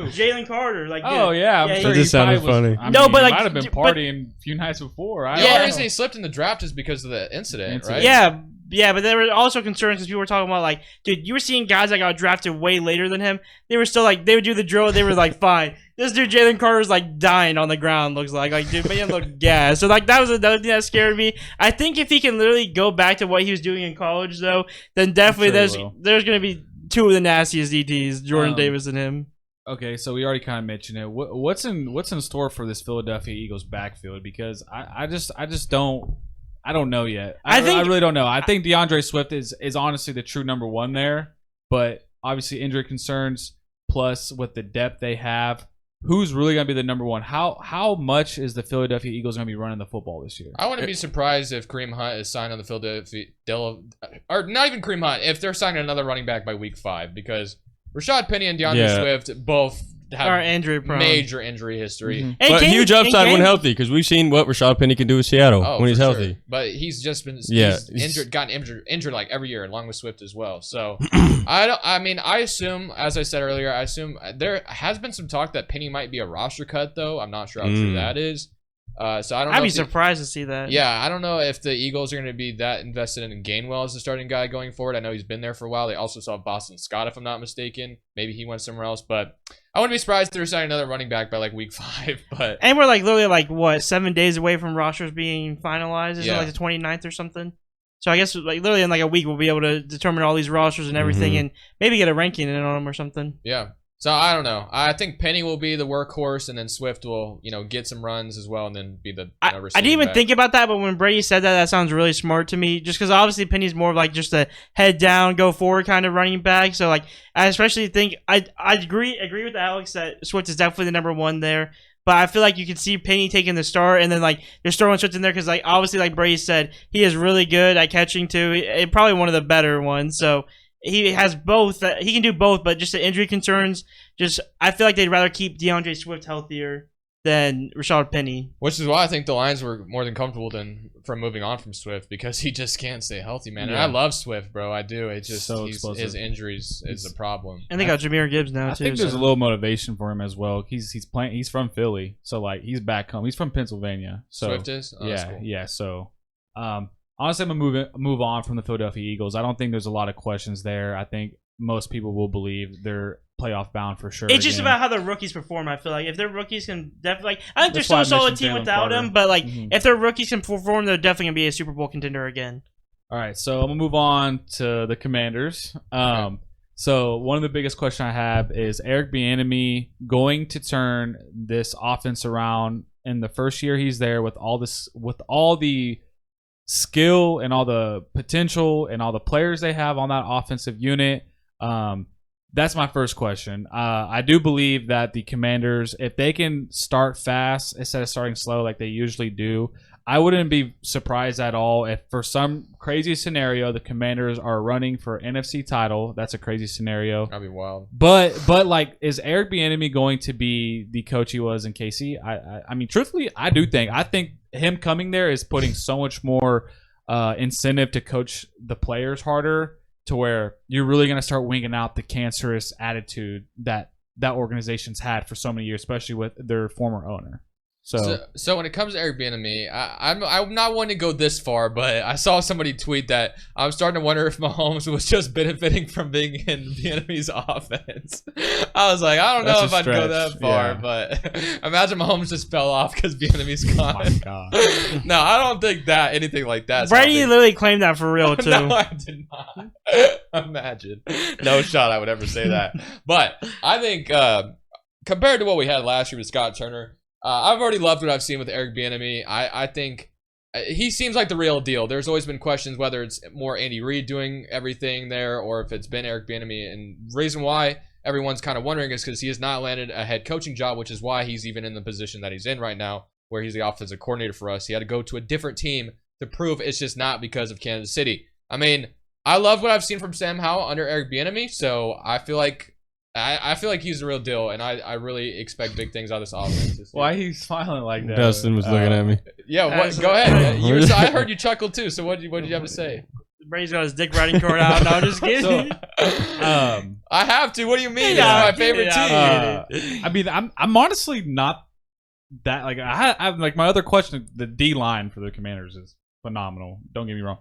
Jalen Carter. Like, oh yeah, I'm sure It he just sounded probably was, funny. I No, mean, but, he like, might have been but- partying a few nights before. The only reason he slipped in the draft is because of the incident, right? Yeah, but there were also concerns because people were talking about, like, dude, you were seeing guys that got drafted way later than him. They were still like, they would do the drill. They were like, fine. This dude Jalen Carter's like dying on the ground. Looks like dude, man, look gas. So like that was another thing that scared me. I think if he can literally go back to what he was doing in college, though, then definitely sure there's gonna be two of the nastiest DTs, Jordan Davis and him. Okay, so we already kind of mentioned it. What's in store for this Philadelphia Eagles backfield? Because I just don't know yet. I really don't know. I think DeAndre Swift is honestly the true number one there, but obviously injury concerns plus with the depth they have, who's really going to be the number one? How much is the Philadelphia Eagles going to be running the football this year? I wouldn't be surprised if Kareem Hunt is signed on the Philadelphia, or not even Kareem Hunt, if they're signing another running back by week 5, because Rashad Penny and DeAndre Swift both Are have injury prone. major injury history. And But Kane- huge and upside when Kane- healthy, because we've seen what Rashad Penny can do with Seattle when he's for healthy. sure. But he's just been Yeah. gotten injured like every year, along with Swift as well. So I assume, as I said earlier, there has been some talk that Penny might be a roster cut, though. I'm not sure how true that is. So I don't know. I'd be surprised to see that. Yeah, I don't know if the Eagles are going to be that invested in Gainwell as the starting guy going forward. I know he's been there for a while. They also saw Boston Scott, if I'm not mistaken. Maybe he went somewhere else, but I wouldn't be surprised if they're signing another running back by like week 5. But And we're like literally like what 7 days away from rosters being finalized. Is it Yeah. like the 29th or something? So I guess like literally in like a week we'll be able to determine all these rosters and everything, and maybe get a ranking in on them or something. yeah. So I don't know. I think Penny will be the workhorse, and then Swift will, get some runs as well, and then be the. I didn't even think about that, but when Brady said that, that sounds really smart to me. Just because obviously Penny's more of like just a head down, go forward kind of running back. So like I especially think I agree with Alex that Swift is definitely the number one there. But I feel like you could see Penny taking the start, and then like just throwing Swift in there because like obviously like Brady said, he is really good at catching too. Probably one of the better ones. So. He has both. He can do both, but just the injury concerns. I feel like they'd rather keep DeAndre Swift healthier than Rashad Penny. Which is why I think the Lions were more than comfortable from moving on from Swift, because he just can't stay healthy, man. And I love Swift, bro. I do. It's just his injuries is a problem. And they got Jahmyr Gibbs now I too. think there's a little motivation for him as well. He's playing. He's from Philly, so like he's back home. He's from Pennsylvania. So Swift is. Oh, that's cool. yeah. So honestly, I'm gonna move on from the Philadelphia Eagles. I don't think there's a lot of questions there. I think most people will believe they're playoff bound for sure. It's just about how the rookies perform. I feel like if their rookies can definitely, I think That's they're why still a I solid mentioned team Jalen without Carter. him. But like if their rookies can perform, they're definitely gonna be a Super Bowl contender again. All right, so I'm gonna move on to the Commanders. So one of the biggest questions I have is Eric Bieniemy going to turn this offense around in the first year he's there with all the skill and all the potential and all the players they have on that offensive unit. That's my first question. I do believe that the Commanders, if they can start fast instead of starting slow like they usually do, I wouldn't be surprised at all if for some crazy scenario the Commanders are running for NFC title. That's a crazy scenario. That'd be wild. But like, is Eric Bieniemy going to be the coach he was in KC? I mean, truthfully, I think him coming there is putting so much more incentive to coach the players harder, to where you're really going to start winging out the cancerous attitude that organization's had for so many years, especially with their former owner. So when it comes to Eric Bieniemy, I'm not wanting to go this far, but I saw somebody tweet that I'm starting to wonder if Mahomes was just benefiting from being in Bieniemy's offense. I was like, I don't know if I'd go that far, but imagine Mahomes just fell off because Bieniemy's gone. Oh my God. No, I don't think anything like that. Brady literally claimed that for real too. No, I did not. Imagine. No shot I would ever say that. But I think compared to what we had last year with Scott Turner, I've already loved what I've seen with Eric Bieniemy. I think he seems like the real deal. There's always been questions whether it's more Andy Reid doing everything there or if it's been Eric Bieniemy. And the reason why everyone's kind of wondering is because he has not landed a head coaching job, which is why he's even in the position that he's in right now, where he's the offensive coordinator for us. He had to go to a different team to prove it's just not because of Kansas City. I mean, I love what I've seen from Sam Howell under Eric Bieniemy, so I feel like he's the real deal, and I really expect big things out of this offense. This Why he's smiling like that? Dustin was looking at me. Yeah, go ahead. I heard you chuckle too. So what did you have to say? Brady's got his dick riding cord out. No, I'm just kidding. I have to. What do you mean? Yeah, It's my favorite team. I mean, I'm honestly not that like I like my other question. The D line for the Commanders is phenomenal. Don't get me wrong.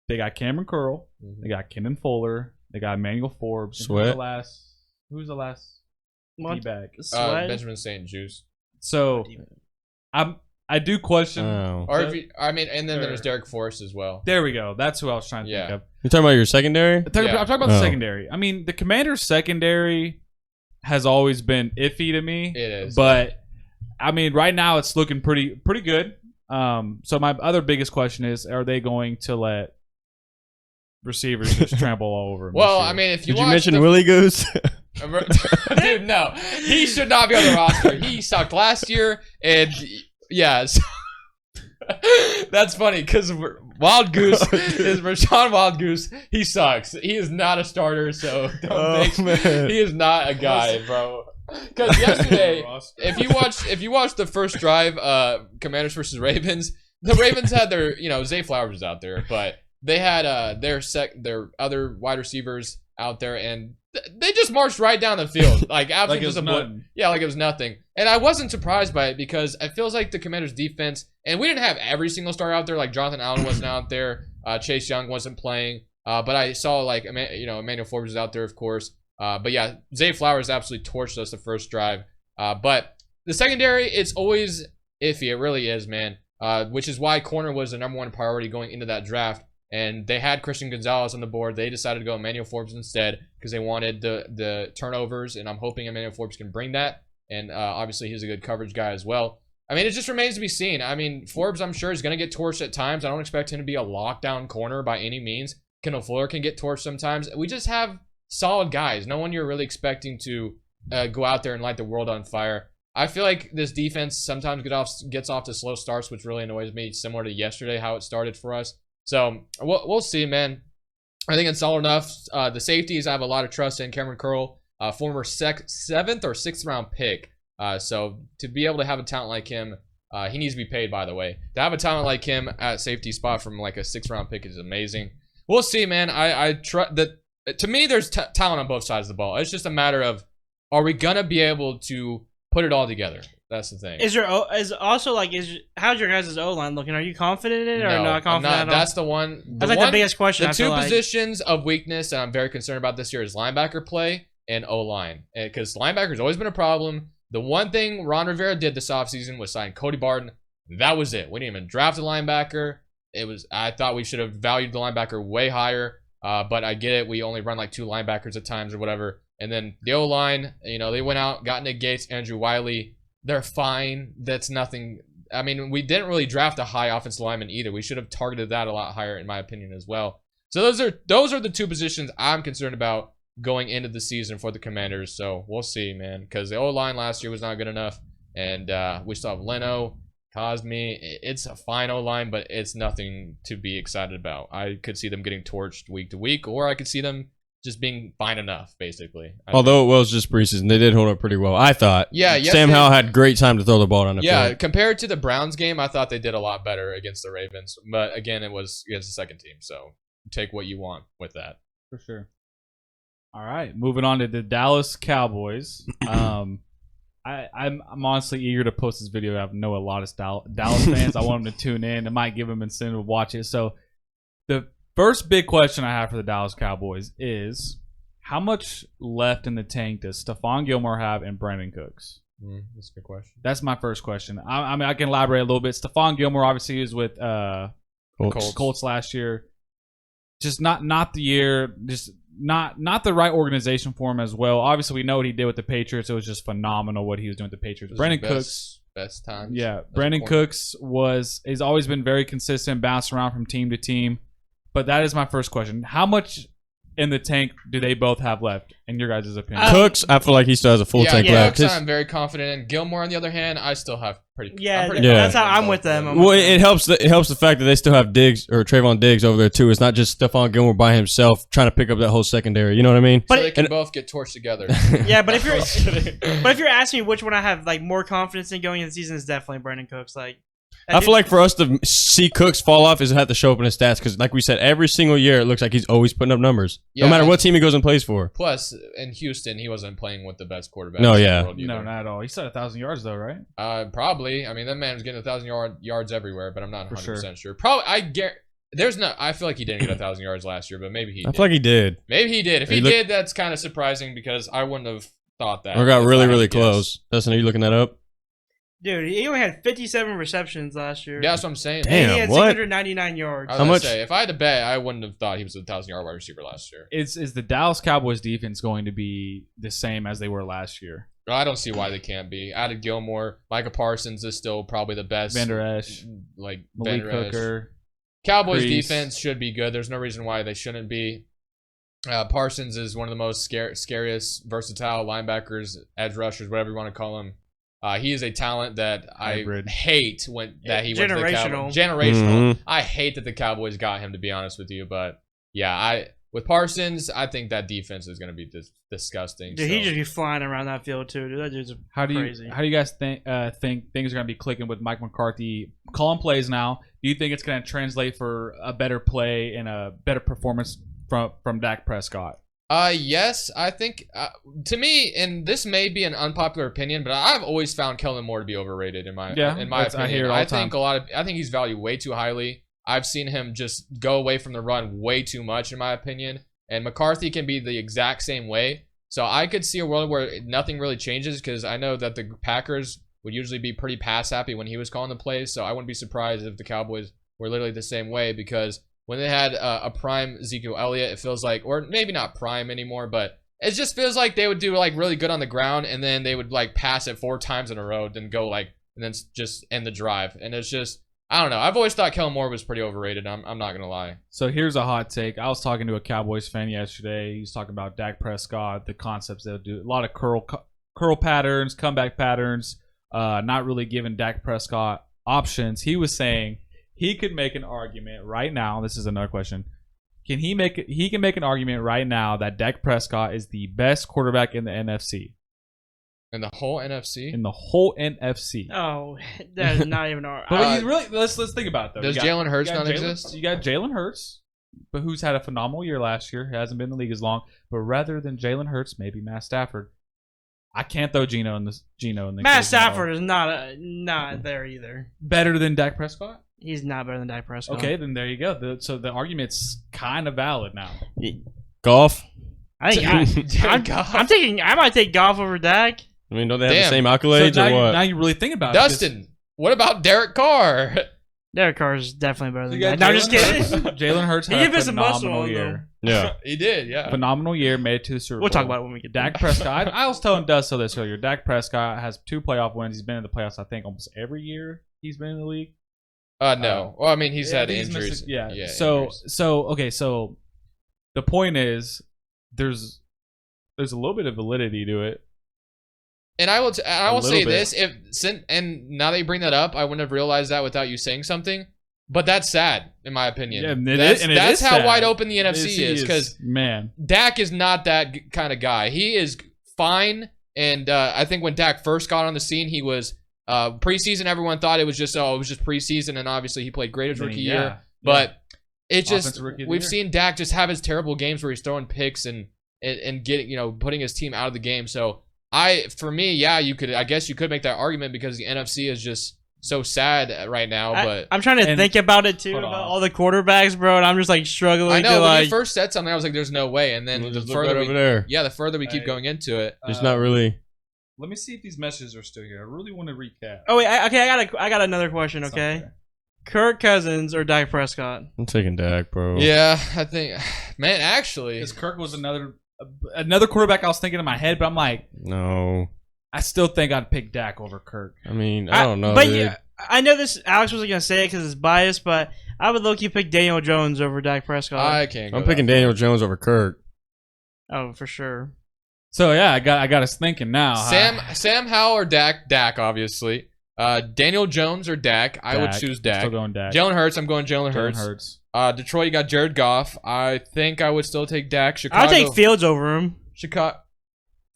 They got Cameron Curl. They got Kendon Fuller. They got Emmanuel Forbes. Sweat. Who's the last What? D-back? Benjamin St. Juice. So I do question. Or if you, I mean, and then there's Derek Forrest as well. There we go. That's who I was trying to think of. You're talking about your secondary? I'm talking about the secondary. I mean, the Commanders' secondary has always been iffy to me. It is. But, I mean, right now it's looking pretty good. So my other biggest question is, are they going to let receivers just trample all over them? Well, I mean, if you Did you mention Willie Goose? Dude, no. He should not be on the roster. He sucked last year, and yes. That's funny because Wild Goose is Rashawn Wild Goose. He sucks. He is not a starter, so he is not a guy, bro. Because yesterday, if you watch the first drive, Commanders versus Ravens, the Ravens had their Zay Flowers was out there, but they had their other wide receivers out there, and they just marched right down the field, like absolutely like it was nothing. And I wasn't surprised by it because it feels like the Commanders' defense, and we didn't have every single star out there. Like Jonathan Allen wasn't out there, Chase Young wasn't playing, but I saw like Emmanuel Forbes was out there, of course. But yeah, Zay Flowers absolutely torched us the first drive. But the secondary, it's always iffy. It really is, man. Which is why corner was the #1 priority going into that draft. And they had Christian Gonzalez on the board. They decided to go Emmanuel Forbes instead because they wanted the turnovers, and I'm hoping Emmanuel Forbes can bring that. And obviously, he's a good coverage guy as well. I mean, it just remains to be seen. I mean, Forbes, I'm sure, is going to get torched at times. I don't expect him to be a lockdown corner by any means. Kendall Fuller can get torched sometimes. We just have solid guys. No one you're really expecting to go out there and light the world on fire. I feel like this defense sometimes gets off to slow starts, which really annoys me, similar to yesterday, how it started for us. So we'll see, man. I think it's solid enough. The safeties, I have a lot of trust in. Cameron Curl, former 7th or 6th round pick. So to be able to have a talent like him, he needs to be paid, by the way. To have a talent like him at safety spot from like a 6th round pick is amazing. We'll see, man. I trust that. To me, there's talent on both sides of the ball. It's just a matter of, are we gonna be able to put it all together? That's the thing. How's your guys' O-line looking? Are you confident in it or not confident at all? That's the one. That's like the biggest question. The two positions of weakness that I'm very concerned about this year is linebacker play and O-line. Because linebacker's always been a problem. The one thing Ron Rivera did this offseason was sign Cody Barton. That was it. We didn't even draft a linebacker. I thought we should have valued the linebacker way higher. But I get it. We only run like 2 linebackers at times or whatever. And then the O-line, they went out, got Nick Gates, Andrew Wiley. They're fine. That's nothing. I mean, we didn't really draft a high offensive lineman either. We should have targeted that a lot higher, in my opinion, as well. So those are the 2 positions I'm concerned about going into the season for the Commanders. So we'll see, man. Because the O-line last year was not good enough. And we still have Leno, Cosme. It's a fine O-line, but it's nothing to be excited about. I could see them getting torched week to week, or I could see them just being fine enough, basically. Although it was just preseason, they did hold up pretty well, I thought. Yeah, Sam Howell had great time to throw the ball down the field. Compared to the Browns game, I thought they did a lot better against the Ravens. But again, it was against the second team, so take what you want with that. For sure. All right, moving on to the Dallas Cowboys. I'm honestly eager to post this video. I know a lot of Dallas fans. I want them to tune in. It might give them incentive to watch it. So the first big question I have for the Dallas Cowboys is, how much left in the tank does Stephon Gilmore have and Brandon Cooks? That's a good question. That's my first question. I mean, I can elaborate a little bit. Stephon Gilmore obviously is with Colts last year. Just not the year. Just not the right organization for him as well. Obviously, we know what he did with the Patriots. It was just phenomenal what he was doing with the Patriots. Brandon Cooks, best times. Yeah, Brandon Cooks has always been very consistent, bounced around from team to team. But that is my first question. How much in the tank do they both have left, in your guys' opinion? Cooks, I feel like he still has a full tank left. Cooks, I'm very confident in. Gilmore, on the other hand, I still have pretty. That's how I'm with them. It helps the fact that they still have Diggs or Trayvon Diggs over there too. It's not just Stephon Gilmore by himself trying to pick up that whole secondary. You know what I mean? But so they can both get torched together. Yeah, but if you're asking me which one I have like more confidence in going into the season, is definitely Brandon Cooks. Like, I feel like for us to see Cooks fall off is have to show up in his stats because, like we said, every single year it looks like he's always putting up numbers, no matter what team he goes and plays for. Plus, in Houston, he wasn't playing with the best quarterback. No, in yeah. the world either. No, not at all. He set 1,000 yards though, right? Probably. I mean, that man's getting 1,000 yards everywhere, but I'm not 100% sure. Probably. I feel like he didn't get 1,000 yards last year, but maybe he did. I feel like he did. Maybe he did. If he did, that's kind of surprising because I wouldn't have thought that. Or got really, really close. Dustin, are you looking that up? Dude, he only had 57 receptions last year. Yeah, that's what I'm saying. Damn, and he had what? 699 yards. How much? If I had to bet, I wouldn't have thought he was a 1,000-yard wide receiver last year. Is the Dallas Cowboys defense going to be the same as they were last year? I don't see why they can't be. Added Gilmore, Micah Parsons is still probably the best. Van Der Esch, like Malik Van Der Esch. Hooker. Cowboys Priest. defense should be good. There's no reason why they shouldn't be. Parsons is one of the most scariest, versatile linebackers, edge rushers, whatever you want to call him. He is a talent that Hybrid. I hate that he went to the Cowboys. Generational. Generational. Mm-hmm. I hate that the Cowboys got him, to be honest with you. But yeah, with Parsons, I think that defense is going to be disgusting. Dude, so. he'd just be flying around that field too. Dude, that dude's crazy. How do you guys think things are going to be clicking with Mike McCarthy calling plays now? Do you think it's going to translate for a better play and a better performance from Dak Prescott? Yes, I think to me, and this may be an unpopular opinion, but I've always found Kellen Moore to be overrated in my opinion. I hear it all the time. I think he's valued way too highly. I've seen him just go away from the run way too much, in my opinion. And McCarthy can be the exact same way. So I could see a world where nothing really changes because I know that the Packers would usually be pretty pass happy when he was calling the plays. So I wouldn't be surprised if the Cowboys were literally the same way because when they had a prime Ezekiel Elliott, it feels like, or maybe not prime anymore, but it just feels like they would do like really good on the ground and then they would like pass it 4 times in a row, then go like, and then just end the drive. And it's just, I don't know. I've always thought Kellen Moore was pretty overrated. I'm not going to lie. So here's a hot take. I was talking to a Cowboys fan yesterday. He was talking about Dak Prescott, the concepts they'll do. A lot of curl patterns, comeback patterns, not really giving Dak Prescott options. He was saying he could make an argument right now. This is another question. He can make an argument right now that Dak Prescott is the best quarterback in the NFC. In the whole NFC? In the whole NFC. Oh, that is not even our. But he's really let's think about it though. Does Jalen Hurts not exist? You got Jalen Hurts, but who's had a phenomenal year last year. He hasn't been in the league as long. But rather than Jalen Hurts, maybe Matt Stafford. I can't throw Geno in the Matt Stafford is not there either. Better than Dak Prescott? He's not better than Dak Prescott. Okay, then there you go. So the argument's kind of valid now. Golf. I might take Goff over Dak. I mean, don't they have the same accolades so or what? Now you really think about Dustin, what about Derek Carr? Derek Carr is definitely better than Dak. No, I'm just kidding. Jalen Hurts had a phenomenal year. Yeah. He did, yeah. Phenomenal year, made it to the Super Bowl. We'll talk about it when we get Dak Prescott. I was telling Dustin this earlier. Dak Prescott has 2 playoff wins. He's been in the playoffs, I think, almost every year he's been in the league. No. Well, I mean, he's had injuries. Injuries. So the point is, there's a little bit of validity to it. And I will say this, and now that you bring that up, I wouldn't have realized that without you saying something. But that's sad, in my opinion. Yeah, that's how sad. wide open the NFC is, because man, Dak is not that kind of guy. He is fine, and I think when Dak first got on the scene, he was preseason. Everyone thought it was just preseason, and obviously he played great his rookie year. But it just we've seen Dak just have his terrible games where he's throwing picks and getting putting his team out of the game. So I guess you could make that argument because the NFC is just so sad right now. But I'm trying to think about it too, about all the quarterbacks, bro, and I'm just like struggling. I know when you first said something, I was like, "There's no way," and then the further we keep going into it, it's not really. Let me see if these messages are still here. I really want to recap. Oh wait, I got another question. Okay, Kirk Cousins or Dak Prescott? I'm taking Dak, bro. Yeah, I think, man, actually, because Kirk was another quarterback I was thinking in my head, but I'm like, no. I still think I'd pick Dak over Kirk. I mean, I don't know. But yeah, I know this. Alex wasn't gonna say it because it's biased, but I would low-key pick Daniel Jones over Dak Prescott. I can't. I'm picking Daniel Jones over Kirk. Oh, for sure. So yeah, I got us thinking now. Sam Howell or Dak? Dak, obviously. Daniel Jones or Dak? I would choose Dak. Still going Dak. Jalen Hurts. I'm going Jalen Hurts. Detroit, you got Jared Goff. I think I would still take Dak. Chicago. I'll take Fields over him. Chicago.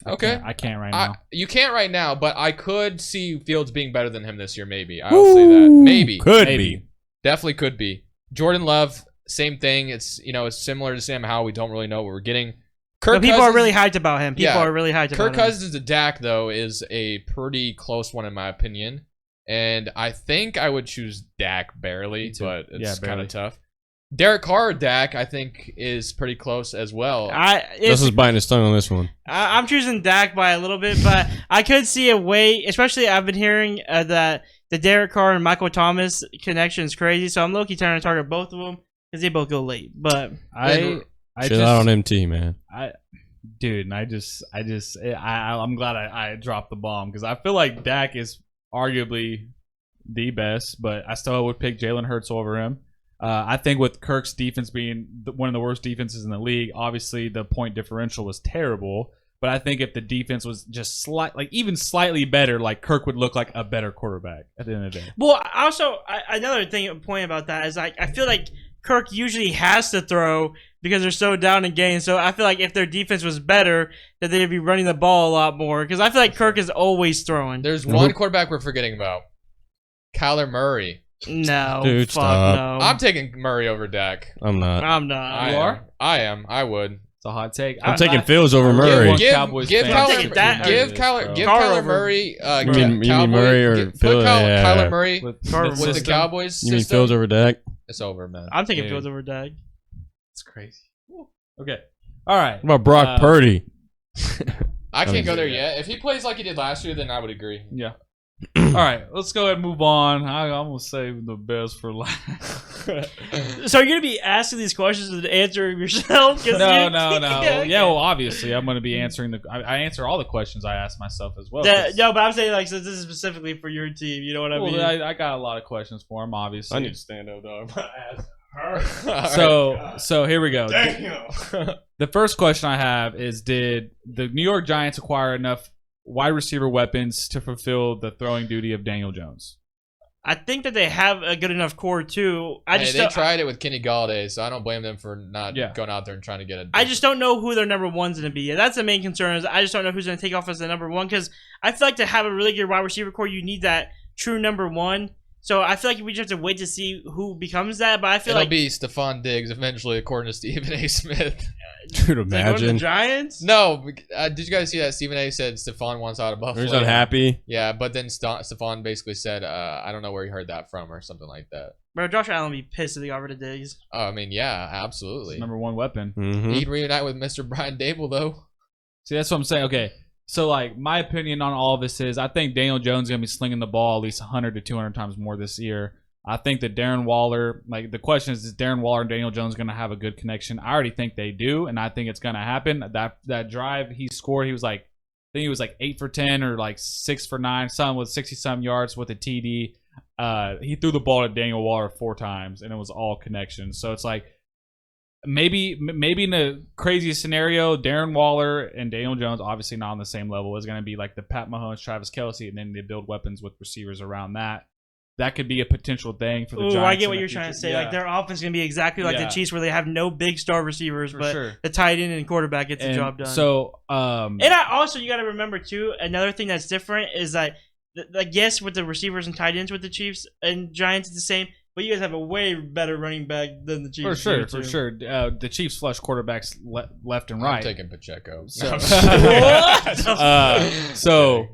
Okay. I can't right now. You can't right now, but I could see Fields being better than him this year. Maybe I'll say that. Maybe. Could Maybe. be. Definitely could be. Jordan Love, same thing. It's it's similar to Sam Howell. We don't really know what we're getting. People are really hyped about him. People are really hyped about him. Kirk Cousins to Dak, though, is a pretty close one in my opinion. And I think I would choose Dak barely, but it's kind of tough. Derek Carr, Dak, I think, is pretty close as well. This is biting his tongue on this one. I'm choosing Dak by a little bit, but I could see a way, especially I've been hearing that the Derek Carr and Michael Thomas connection is crazy, so I'm low-key trying to target both of them because they both go late. But Chill out on MT, man. I'm glad I dropped the bomb because I feel like Dak is arguably the best, but I still would pick Jalen Hurts over him. I think with Kirk's defense being one of the worst defenses in the league, obviously the point differential was terrible. But I think if the defense was just even slightly better, like Kirk would look like a better quarterback at the end of the day. Well, also another point about that is I feel like Kirk usually has to throw because they're so down in games. So I feel like if their defense was better, that they'd be running the ball a lot more. Because I feel like Kirk is always throwing. There's one quarterback we're forgetting about. Kyler Murray. No, dude, stop. no. I'm taking Murray over Dak. I'm not. You are? I am. I would. It's a hot take. I'm taking Fields over Murray. Give Kyler Murray. You mean Murray or Fields? Kyler Murray with the Cowboys. You mean Fields over Dak? It's over, man. I'm taking Fields over Dak. It's crazy. Okay. All right. What about Brock Purdy? I can't go there yet. If he plays like he did last year, then I would agree. Yeah. All right, let's go ahead and move on. I'm gonna save the best for last. So you're gonna be asking these questions and answering yourself? No. Yeah, well, obviously, I'm gonna be answering I answer all the questions I ask myself as well. No, but I'm saying since this is specifically for your team, you know what I mean? I got a lot of questions for him. Obviously, I need to stand up, dog. So here we go. Damn. The first question I have is: did the New York Giants acquire enough wide receiver weapons to fulfill the throwing duty of Daniel Jones? I think that they have a good enough core too. They tried it with Kenny Galladay, so I don't blame them for not going out there and trying to get it. I just don't know who their number one's going to be. That's the main concern. Is I just don't know who's going to take off as the number one because I feel like to have a really good wide receiver core, you need that true number one. So I feel like we just have to wait to see who becomes that. But I feel it'll be Stephon Diggs eventually, according to Stephen A. Smith. Dude, imagine. The Giants? No, did you guys see that Stephen A. said Stephon wants out of Buffalo? He's unhappy. Yeah, but then Stephon basically said, I don't know where he heard that from or something like that. Bro, Josh Allen would be pissed if he got rid of Diggs. Oh, I mean, yeah, absolutely. It's number one weapon. Mm-hmm. He'd reunite with Mr. Brian Dable, though. See, that's what I'm saying. Okay, so my opinion on all of this is I think Daniel Jones is going to be slinging the ball at least 100 to 200 times more this year. I think that Darren Waller, the question is Darren Waller and Daniel Jones going to have a good connection? I already think they do, and I think it's going to happen. That drive he scored, I think he was 8 for 10 or 6 for 9, something with 60-some yards with a TD. He threw the ball to Daniel Waller 4 times, and it was all connections. So it's maybe in the craziest scenario, Darren Waller and Daniel Jones, obviously not on the same level, is going to be like the Pat Mahomes, Travis Kelce, and then they build weapons with receivers around that. That could be a potential thing for the Giants. I get what you're trying to say. Yeah. Their offense is going to be exactly like the Chiefs, where they have no big star receivers, the tight end and quarterback gets the job done. So, you got to remember too. Another thing that's different is that, yes, with the receivers and tight ends with the Chiefs and Giants, it's the same. But you guys have a way better running back than the Chiefs. For sure. The Chiefs flush quarterbacks left and right. I'm taking Pacheco. So,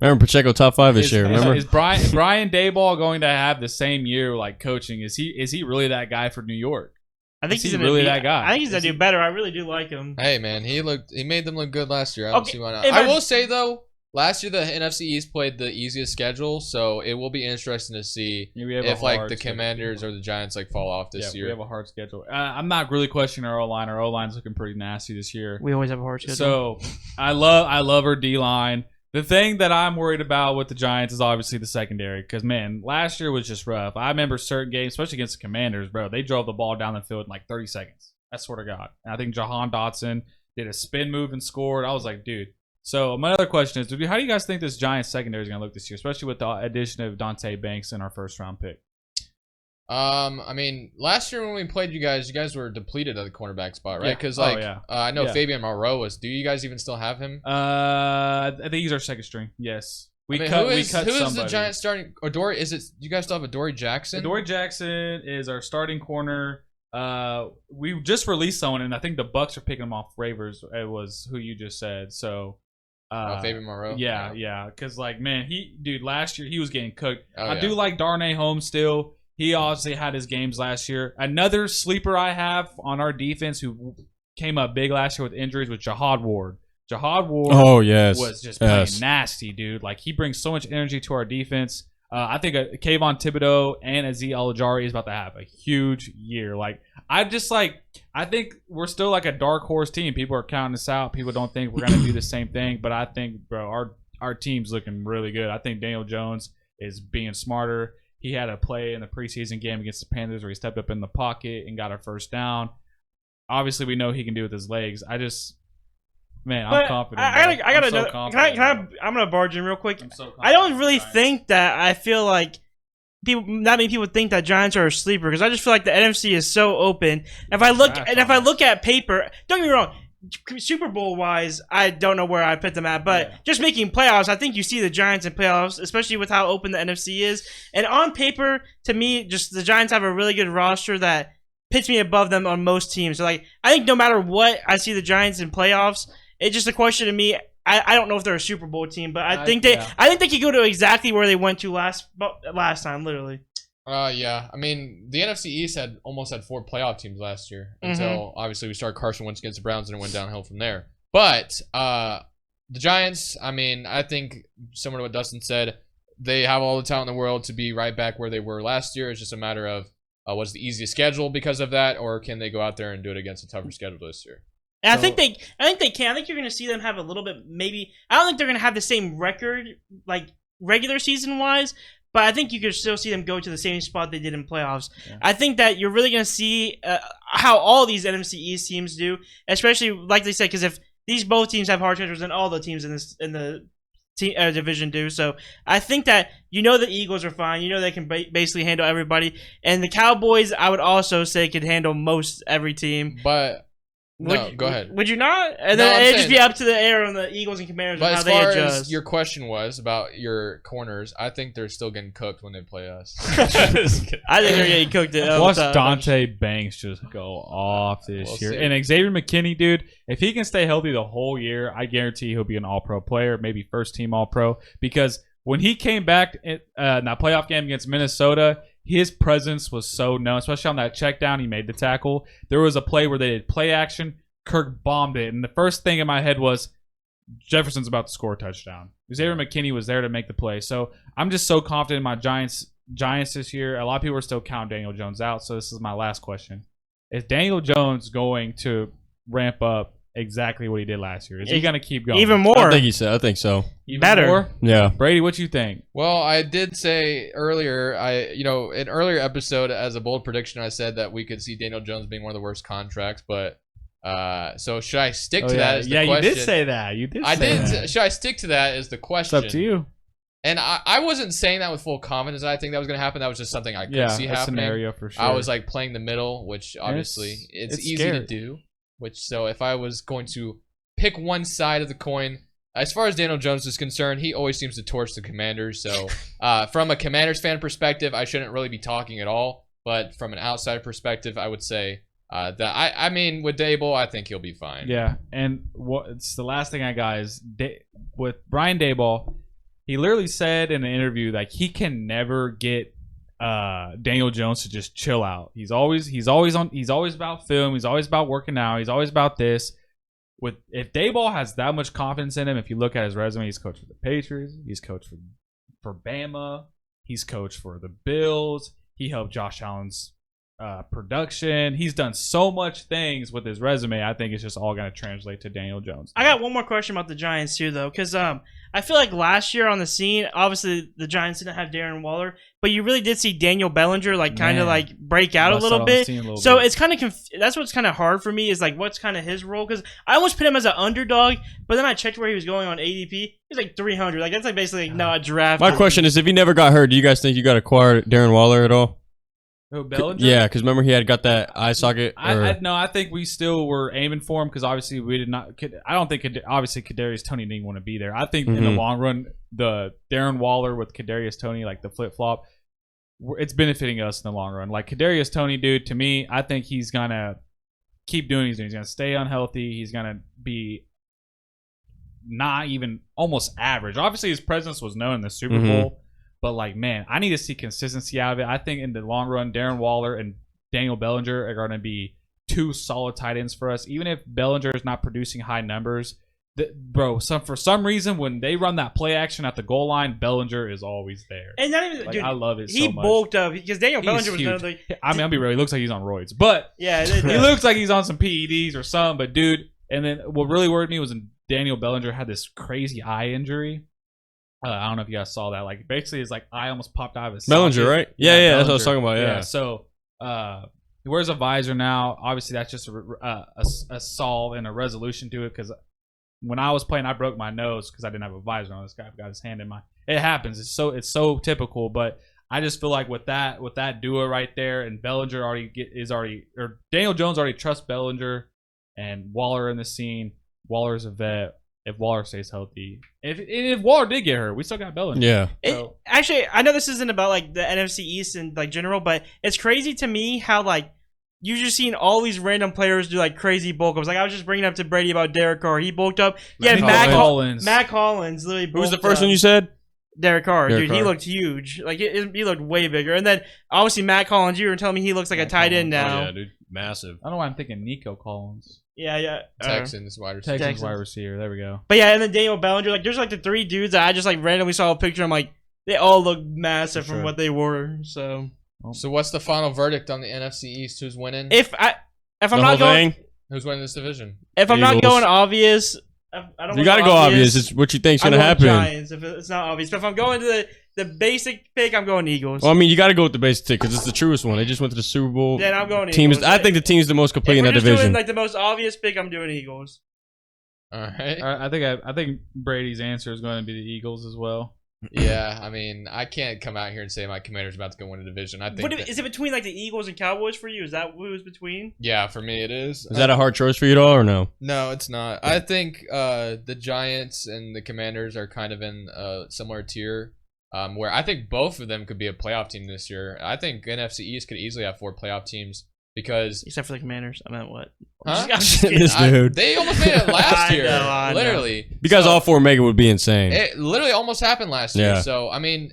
remember Pacheco top 5 this year. Remember, is Brian Daboll going to have the same year coaching? Is he really that guy for New York? I think he's really that guy. I think he's gonna do better. I really do like him. Hey man, he made them look good last year. I don't see why not. I will say though, last year the NFC East played the easiest schedule, so it will be interesting to see if the Commanders or the Giants fall off this year. We have a hard schedule. I'm not really questioning our O-line. Our O-line's looking pretty nasty this year. We always have a hard schedule. So I love our D-line. The thing that I'm worried about with the Giants is obviously the secondary because, man, last year was just rough. I remember certain games, especially against the Commanders, bro, they drove the ball down the field in 30 seconds. I swear to God. And I think Jahan Dotson did a spin move and scored. I was like, dude. So my other question is, how do you guys think this Giants secondary is going to look this year, especially with the addition of Dante Banks in our first-round pick? I mean, last year when we played you guys were depleted at the cornerback spot, right? Because I know Fabian Moreau was. Do you guys even still have him? I think he's our second string. Yes. Who is the Giants starting? Adoree? Is it you guys still have Adoree Jackson? Adoree Jackson is our starting corner. We just released someone, and I think the Bucks are picking him off waivers. It was who you just said. So, Fabian Moreau. Yeah. Because man, last year he was getting cooked. I do like Darnay Holmes still. He obviously had his games last year. Another sleeper I have on our defense who came up big last year with injuries was Jihad Ward. Jihad Ward was just playing nasty, dude. Like, he brings so much energy to our defense. I think Kayvon Thibodeau and Azeez Al-Ajari is about to have a huge year. Like, I think we're still like a dark horse team. People are counting us out. People don't think we're going to do the same thing. But I think, bro, our team's looking really good. I think Daniel Jones is being smarter. He had a play in the preseason game against the Panthers where he stepped up in the pocket and got our first down. Obviously, we know he can do it with his legs. I'm confident. I got another. I'm gonna barge in real quick. I don't really think that. I feel like not many people think that Giants are a sleeper because I just feel like the NFC is so open. If I look at paper, don't get me wrong. Super Bowl wise, I don't know where I put them at, but just making playoffs, I think you see the Giants in playoffs, especially with how open the NFC is. And on paper, to me, just the Giants have a really good roster that pits me above them on most teams. So, like, I think no matter what, I see the Giants in playoffs. It's just a question to me. I don't know if they're a Super Bowl team, but I think they could go to exactly where they went to last time, literally. Yeah. I mean, the NFC East almost had 4 playoff teams last year until obviously we started Carson Wentz against the Browns and it went downhill from there. But the Giants, I mean, I think similar to what Dustin said, they have all the talent in the world to be right back where they were last year. It's just a matter of what's the easiest schedule because of that, or can they go out there and do it against a tougher schedule this year? And I think they can. I think you're going to see them have a little bit, maybe. I don't think they're going to have the same record, like regular season wise, but I think you could still see them go to the same spot they did in playoffs. Yeah. I think that you're really going to see how all these NFC East teams do, especially like they said, because if these both teams have hard schedules, then all the teams in the division do. So I think that the Eagles are fine. They can basically handle everybody, and the Cowboys, I would also say, could handle most every team. But go ahead. Would you not? And then it'd just be up to the air on the Eagles and Commanders and how they adjust. As far as your question was about your corners, I think they're still getting cooked when they play us. I think they're getting cooked. Watch Dante Banks just go off this year. And Xavier McKinney, dude, if he can stay healthy the whole year, I guarantee he'll be an all-pro player, maybe first-team all-pro. Because when he came back in that playoff game against Minnesota, his presence was so known, especially on that check down. He made the tackle. There was a play where they did play action. Kirk bombed it. And the first thing in my head was Jefferson's about to score a touchdown. Xavier McKinney was there to make the play. So I'm just so confident in my Giants this year. A lot of people are still counting Daniel Jones out. So this is my last question. Is Daniel Jones going to ramp up exactly what he did last year? Is he going to keep going? Even more? I think so. Even better. More? Yeah. Brady, what you think? Well, I did say earlier, in earlier episode as a bold prediction, I said that we could see Daniel Jones being one of the worst contracts, but so should I stick to that? Is the question. You did say that. Should I stick to that? Is the question? It's up to you. And I wasn't saying that with full confidence. I think that was going to happen. That was just something I could see happening. Scenario for sure. I was like playing the middle, which obviously it's easy scary to do. So if I was going to pick one side of the coin, as far as Daniel Jones is concerned, he always seems to torch the Commanders. So from a Commanders fan perspective, I shouldn't really be talking at all. But from an outside perspective, I would say that I mean, with Daboll, I think he'll be fine. Yeah, and it's the last thing I got is with Brian Daboll. He literally said in an interview like he can never get Daniel Jones to just chill out. He's always about film. He's always about working out. He's always about this. If Daboll has that much confidence in him, if you look at his resume, he's coached for the Patriots. He's coached for Bama. He's coached for the Bills. He helped Josh Allen's production. He's done so much things with his resume. I think it's just all going to translate to Daniel Jones. I got one more question about the Giants too, though, because I feel like last year on the scene, obviously the Giants didn't have Darren Waller, but you really did see Daniel Bellinger kind of break out a little bit. So it's kind of that's what's kind of hard for me is like what's kind of his role, because I almost put him as an underdog, but then I checked where he was going on ADP. He's like 300. Like that's like basically not a draft. My question is, if he never got hurt, do you guys think you got to acquire Darren Waller at all? Oh, Bellinger? Yeah, because remember he had got that eye socket. I think we still were aiming for him because obviously we did not. I don't think obviously Kadarius Toney didn't want to be there. I think in the long run, the Darren Waller with Kadarius Toney, like the flip flop, it's benefiting us in the long run. Like Kadarius Toney, dude, to me, I think he's gonna keep doing what he's doing. He's gonna stay unhealthy. He's gonna be not even almost average. Obviously, his presence was known in the Super Bowl. But, like, man, I need to see consistency out of it. I think in the long run, Darren Waller and Daniel Bellinger are going to be two solid tight ends for us. Even if Bellinger is not producing high numbers, for some reason, when they run that play action at the goal line, Bellinger is always there. And not even, like, dude, I love it so much. He bulked up because Daniel Bellinger was huge. another. I mean, I'll be real. He looks like he's on roids. But yeah, he looks like he's on some PEDs or something. But, dude, and then what really worried me was when Daniel Bellinger had this crazy eye injury. I don't know if you guys saw that. Like, basically, his like eye almost popped out of his Bellinger, socket. right? Yeah, that's what I was Bellinger. talking about. Yeah. So he wears a visor now. Obviously, that's just a solve and a resolution to it. Because when I was playing, I broke my nose because I didn't have a visor on. This guy got his hand in my. It happens. It's so typical. But I just feel like with that duo right there, and Bellinger or Daniel Jones already trusts Bellinger, and Waller in the scene. Waller's a vet. If Waller stays healthy, if Waller did get hurt, we still got Bellinger. Yeah. So, Actually, I know this isn't about like the NFC East and like general, but it's crazy to me how like you've just seen all these random players do like crazy bulk ups. Like I was just bringing up to Brady about Derek Carr. He bulked up. Yeah, Matt Collins literally. Who was the bulked first up. one you said? Derek Carr, Derek dude. Carr. He looked huge. Like he looked way bigger. And then obviously Matt Collins, you were telling me he looks like a tight end now. Oh, yeah, dude. Massive. I don't know why I'm thinking Nico Collins. Yeah. Texans wide receiver. Texans wide receiver. There we go. But yeah, and then Daniel Bellinger. Like there's like the three dudes that I just like randomly saw a picture. I'm like, they all look massive from what they were. So what's the final verdict on the NFC East? Who's winning? if I'm not going, Who's winning this division? if I'm not Eagles. going obvious, I don't. You got to go obvious. It's what you think's I'm gonna going happen. Giants if it's not obvious. But if I'm going to the basic pick, I'm going Eagles. Well, I mean, you got to go with the basic pick because it's the truest one. They just went to the Super Bowl. Then I'm going Teams. Eagles. I think the team's the most complete if in we're that just division. doing like the most obvious pick, I'm doing Eagles. All right. I think Brady's answer is going to be the Eagles as well. Yeah, I mean, I can't come out here and say my Commander's about to go win a division. I think. Is it between like the Eagles and Cowboys for you? Is that who it's between? Yeah, for me it is. Is that a hard choice for you at all or no? No, it's not. I think the Giants and the Commanders are kind of in a similar tier, where I think both of them could be a playoff team this year. I think NFC East could easily have 4 playoff teams because Except for the Commanders. I meant what? Huh? I'm just kidding. This dude. they almost made it last year. I know. Literally. Because So, all 4 mega would be insane. it literally almost happened last year. Yeah. So, I mean,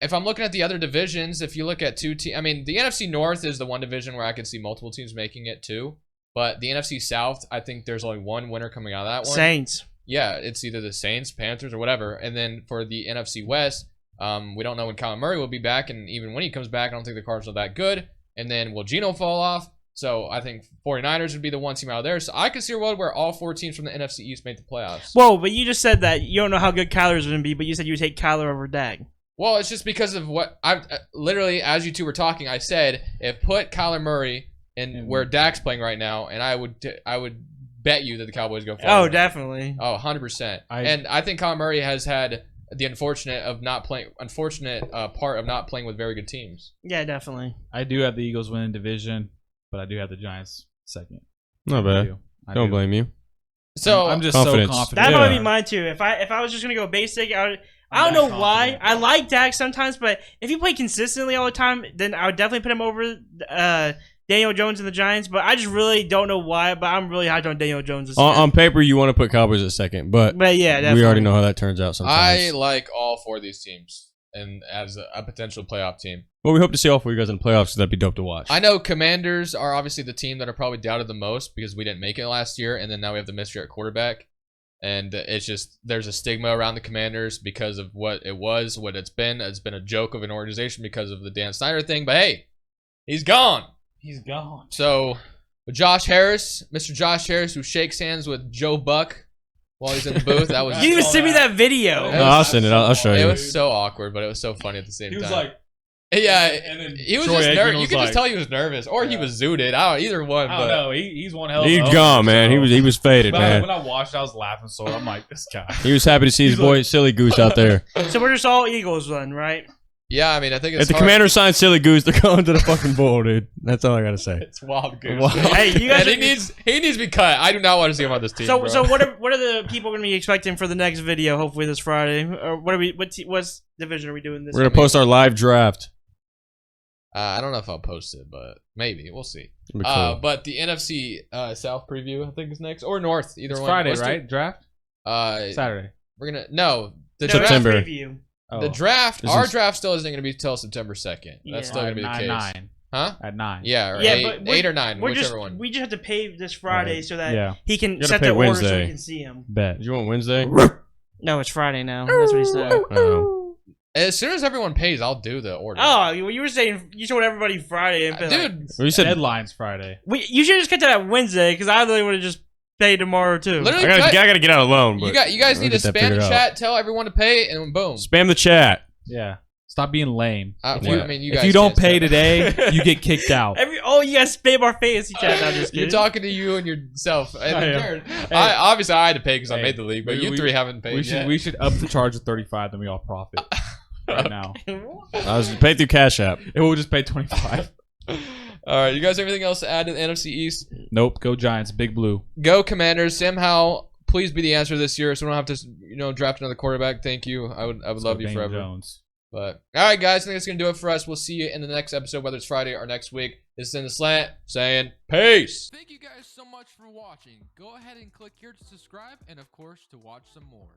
if I'm looking at the other divisions, if you look at 2 teams, I mean, the NFC North is the one division where I could see multiple teams making it too. But the NFC South, I think there's only one winner coming out of that one. Saints. Yeah, it's either the Saints, Panthers, or whatever. And then for the NFC West, we don't know when Kyler Murray will be back. And even when he comes back, I don't think the Cardinals are that good. And then will Geno fall off? So I think 49ers would be the one team out there. So I could see a world where all 4 teams from the NFC East make the playoffs. Whoa, but you just said that you don't know how good Kyler's going to be, but you said you would take Kyler over Dak. Well, it's just because of what I literally, as you two were talking, I said if put Kyler Murray in where Dak's playing right now, and I would bet you that the Cowboys go forward. Oh, definitely. Oh, 100%. And I think Kyler Murray has had the unfortunate part of not playing with very good teams. Yeah, definitely. I do have the Eagles winning division, but I do have the Giants second. Not bad. Don't blame you. So I'm just Confidence. so confident. That Yeah. might be mine too. If I was just gonna go basic, I don't know why. I like Dak sometimes, but if he played consistently all the time, then I would definitely put him over Daniel Jones and the Giants. But I just really don't know why. But I'm really high on Daniel Jones. On paper, you want to put Cowboys at second, but yeah, definitely. we already know how that turns out sometimes. I like all 4 of these teams and as a potential playoff team. Well, we hope to see all 4 of you guys in the playoffs, so that'd be dope to watch. I know Commanders are obviously the team that are probably doubted the most because we didn't make it last year, and then now we have the mystery at quarterback. And it's just, there's a stigma around the Commanders because of what it was, what it's been. It's been a joke of an organization because of the Dan Snyder thing, but hey, he's gone. He's gone. So, Josh Harris, Mr. Josh Harris, who shakes hands with Joe Buck while he's in the booth, that was... You didn't even send me that video. No, I'll send it. I'll show It you. was so awkward, but it was so funny at the same time. He was like, yeah, and then he was Troy just Aikman nervous. You was could like- just tell he was nervous, or he was zooted. Either one. I don't But know. He's one hell of He's a gone, man. so- He was faded, But man. when I watched, I was laughing so hard. I'm like, this guy. He was happy to see his He's boy like- Silly Goose out there. So we're just all Eagles then, right? Yeah, I mean, I think it's If the hard. Commander signs Silly Goose, they're going to the fucking bowl, dude. That's all I gotta say. It's Wild Goose. Wow. Hey, you guys. And he needs to be cut. I do not want to see him on this team. So bro. so what are the people going to be expecting for the next video? Hopefully this Friday. Or what are we? What's division are we doing this? We're gonna post our live draft. I don't know if I'll post it, but maybe we'll see. It'll be cool. But the NFC South preview, I think, is next, or North, either It's one. Friday, Let's do- right? Draft? We're Saturday. gonna the No, that's September. preview. Oh. the draft. This Our is- draft still isn't gonna be till September 2nd. Yeah. That's still gonna be the case. 9. Huh? At 9. Yeah, or Yeah, eight, but we're- 8 or 9, We're whichever just one. we just have to pay this Friday so that Yeah. he can gotta set pay the order so Wednesday. we can see him. Bet. Did you want Wednesday? No, it's Friday now. That's what he said. Oh. As soon as everyone pays, I'll do the order. Oh, you were saying you told everybody Friday, and been like, dude, Well, you said Deadline's Friday. you should just get to that Wednesday because I really would have just paid tomorrow too. literally, I gotta get out alone. you But guys need to get that spam figured the out. chat, tell everyone to pay, and boom. Spam the chat. Yeah. Stop being lame. Well, you- I mean, you If guys you don't can't pay spam it. today, you get kicked out. You guys spam our fantasy chat. Not just You're kidding. talking to you and yourself. And I am. Jared. Hey. Obviously, I had to pay because I Hey, made the league, but maybe you we- three haven't paid yet. We should up the charge to 35, then we all profit right now. I was paid through Cash App. It will just pay 25. All right, you guys have anything else to add to the NFC East? Nope. Go Giants. Big blue. Go Commanders. Sam Howell, please be the answer this year, so we don't have to, draft another quarterback. Thank you. I would Let's love go you Daniel forever. Jones. But all right, guys, I think that's gonna do it for us. We'll see you in the next episode, whether it's Friday or next week. This is In the Slant saying peace. Thank you guys so much for watching. Go ahead and click here to subscribe, and of course to watch some more.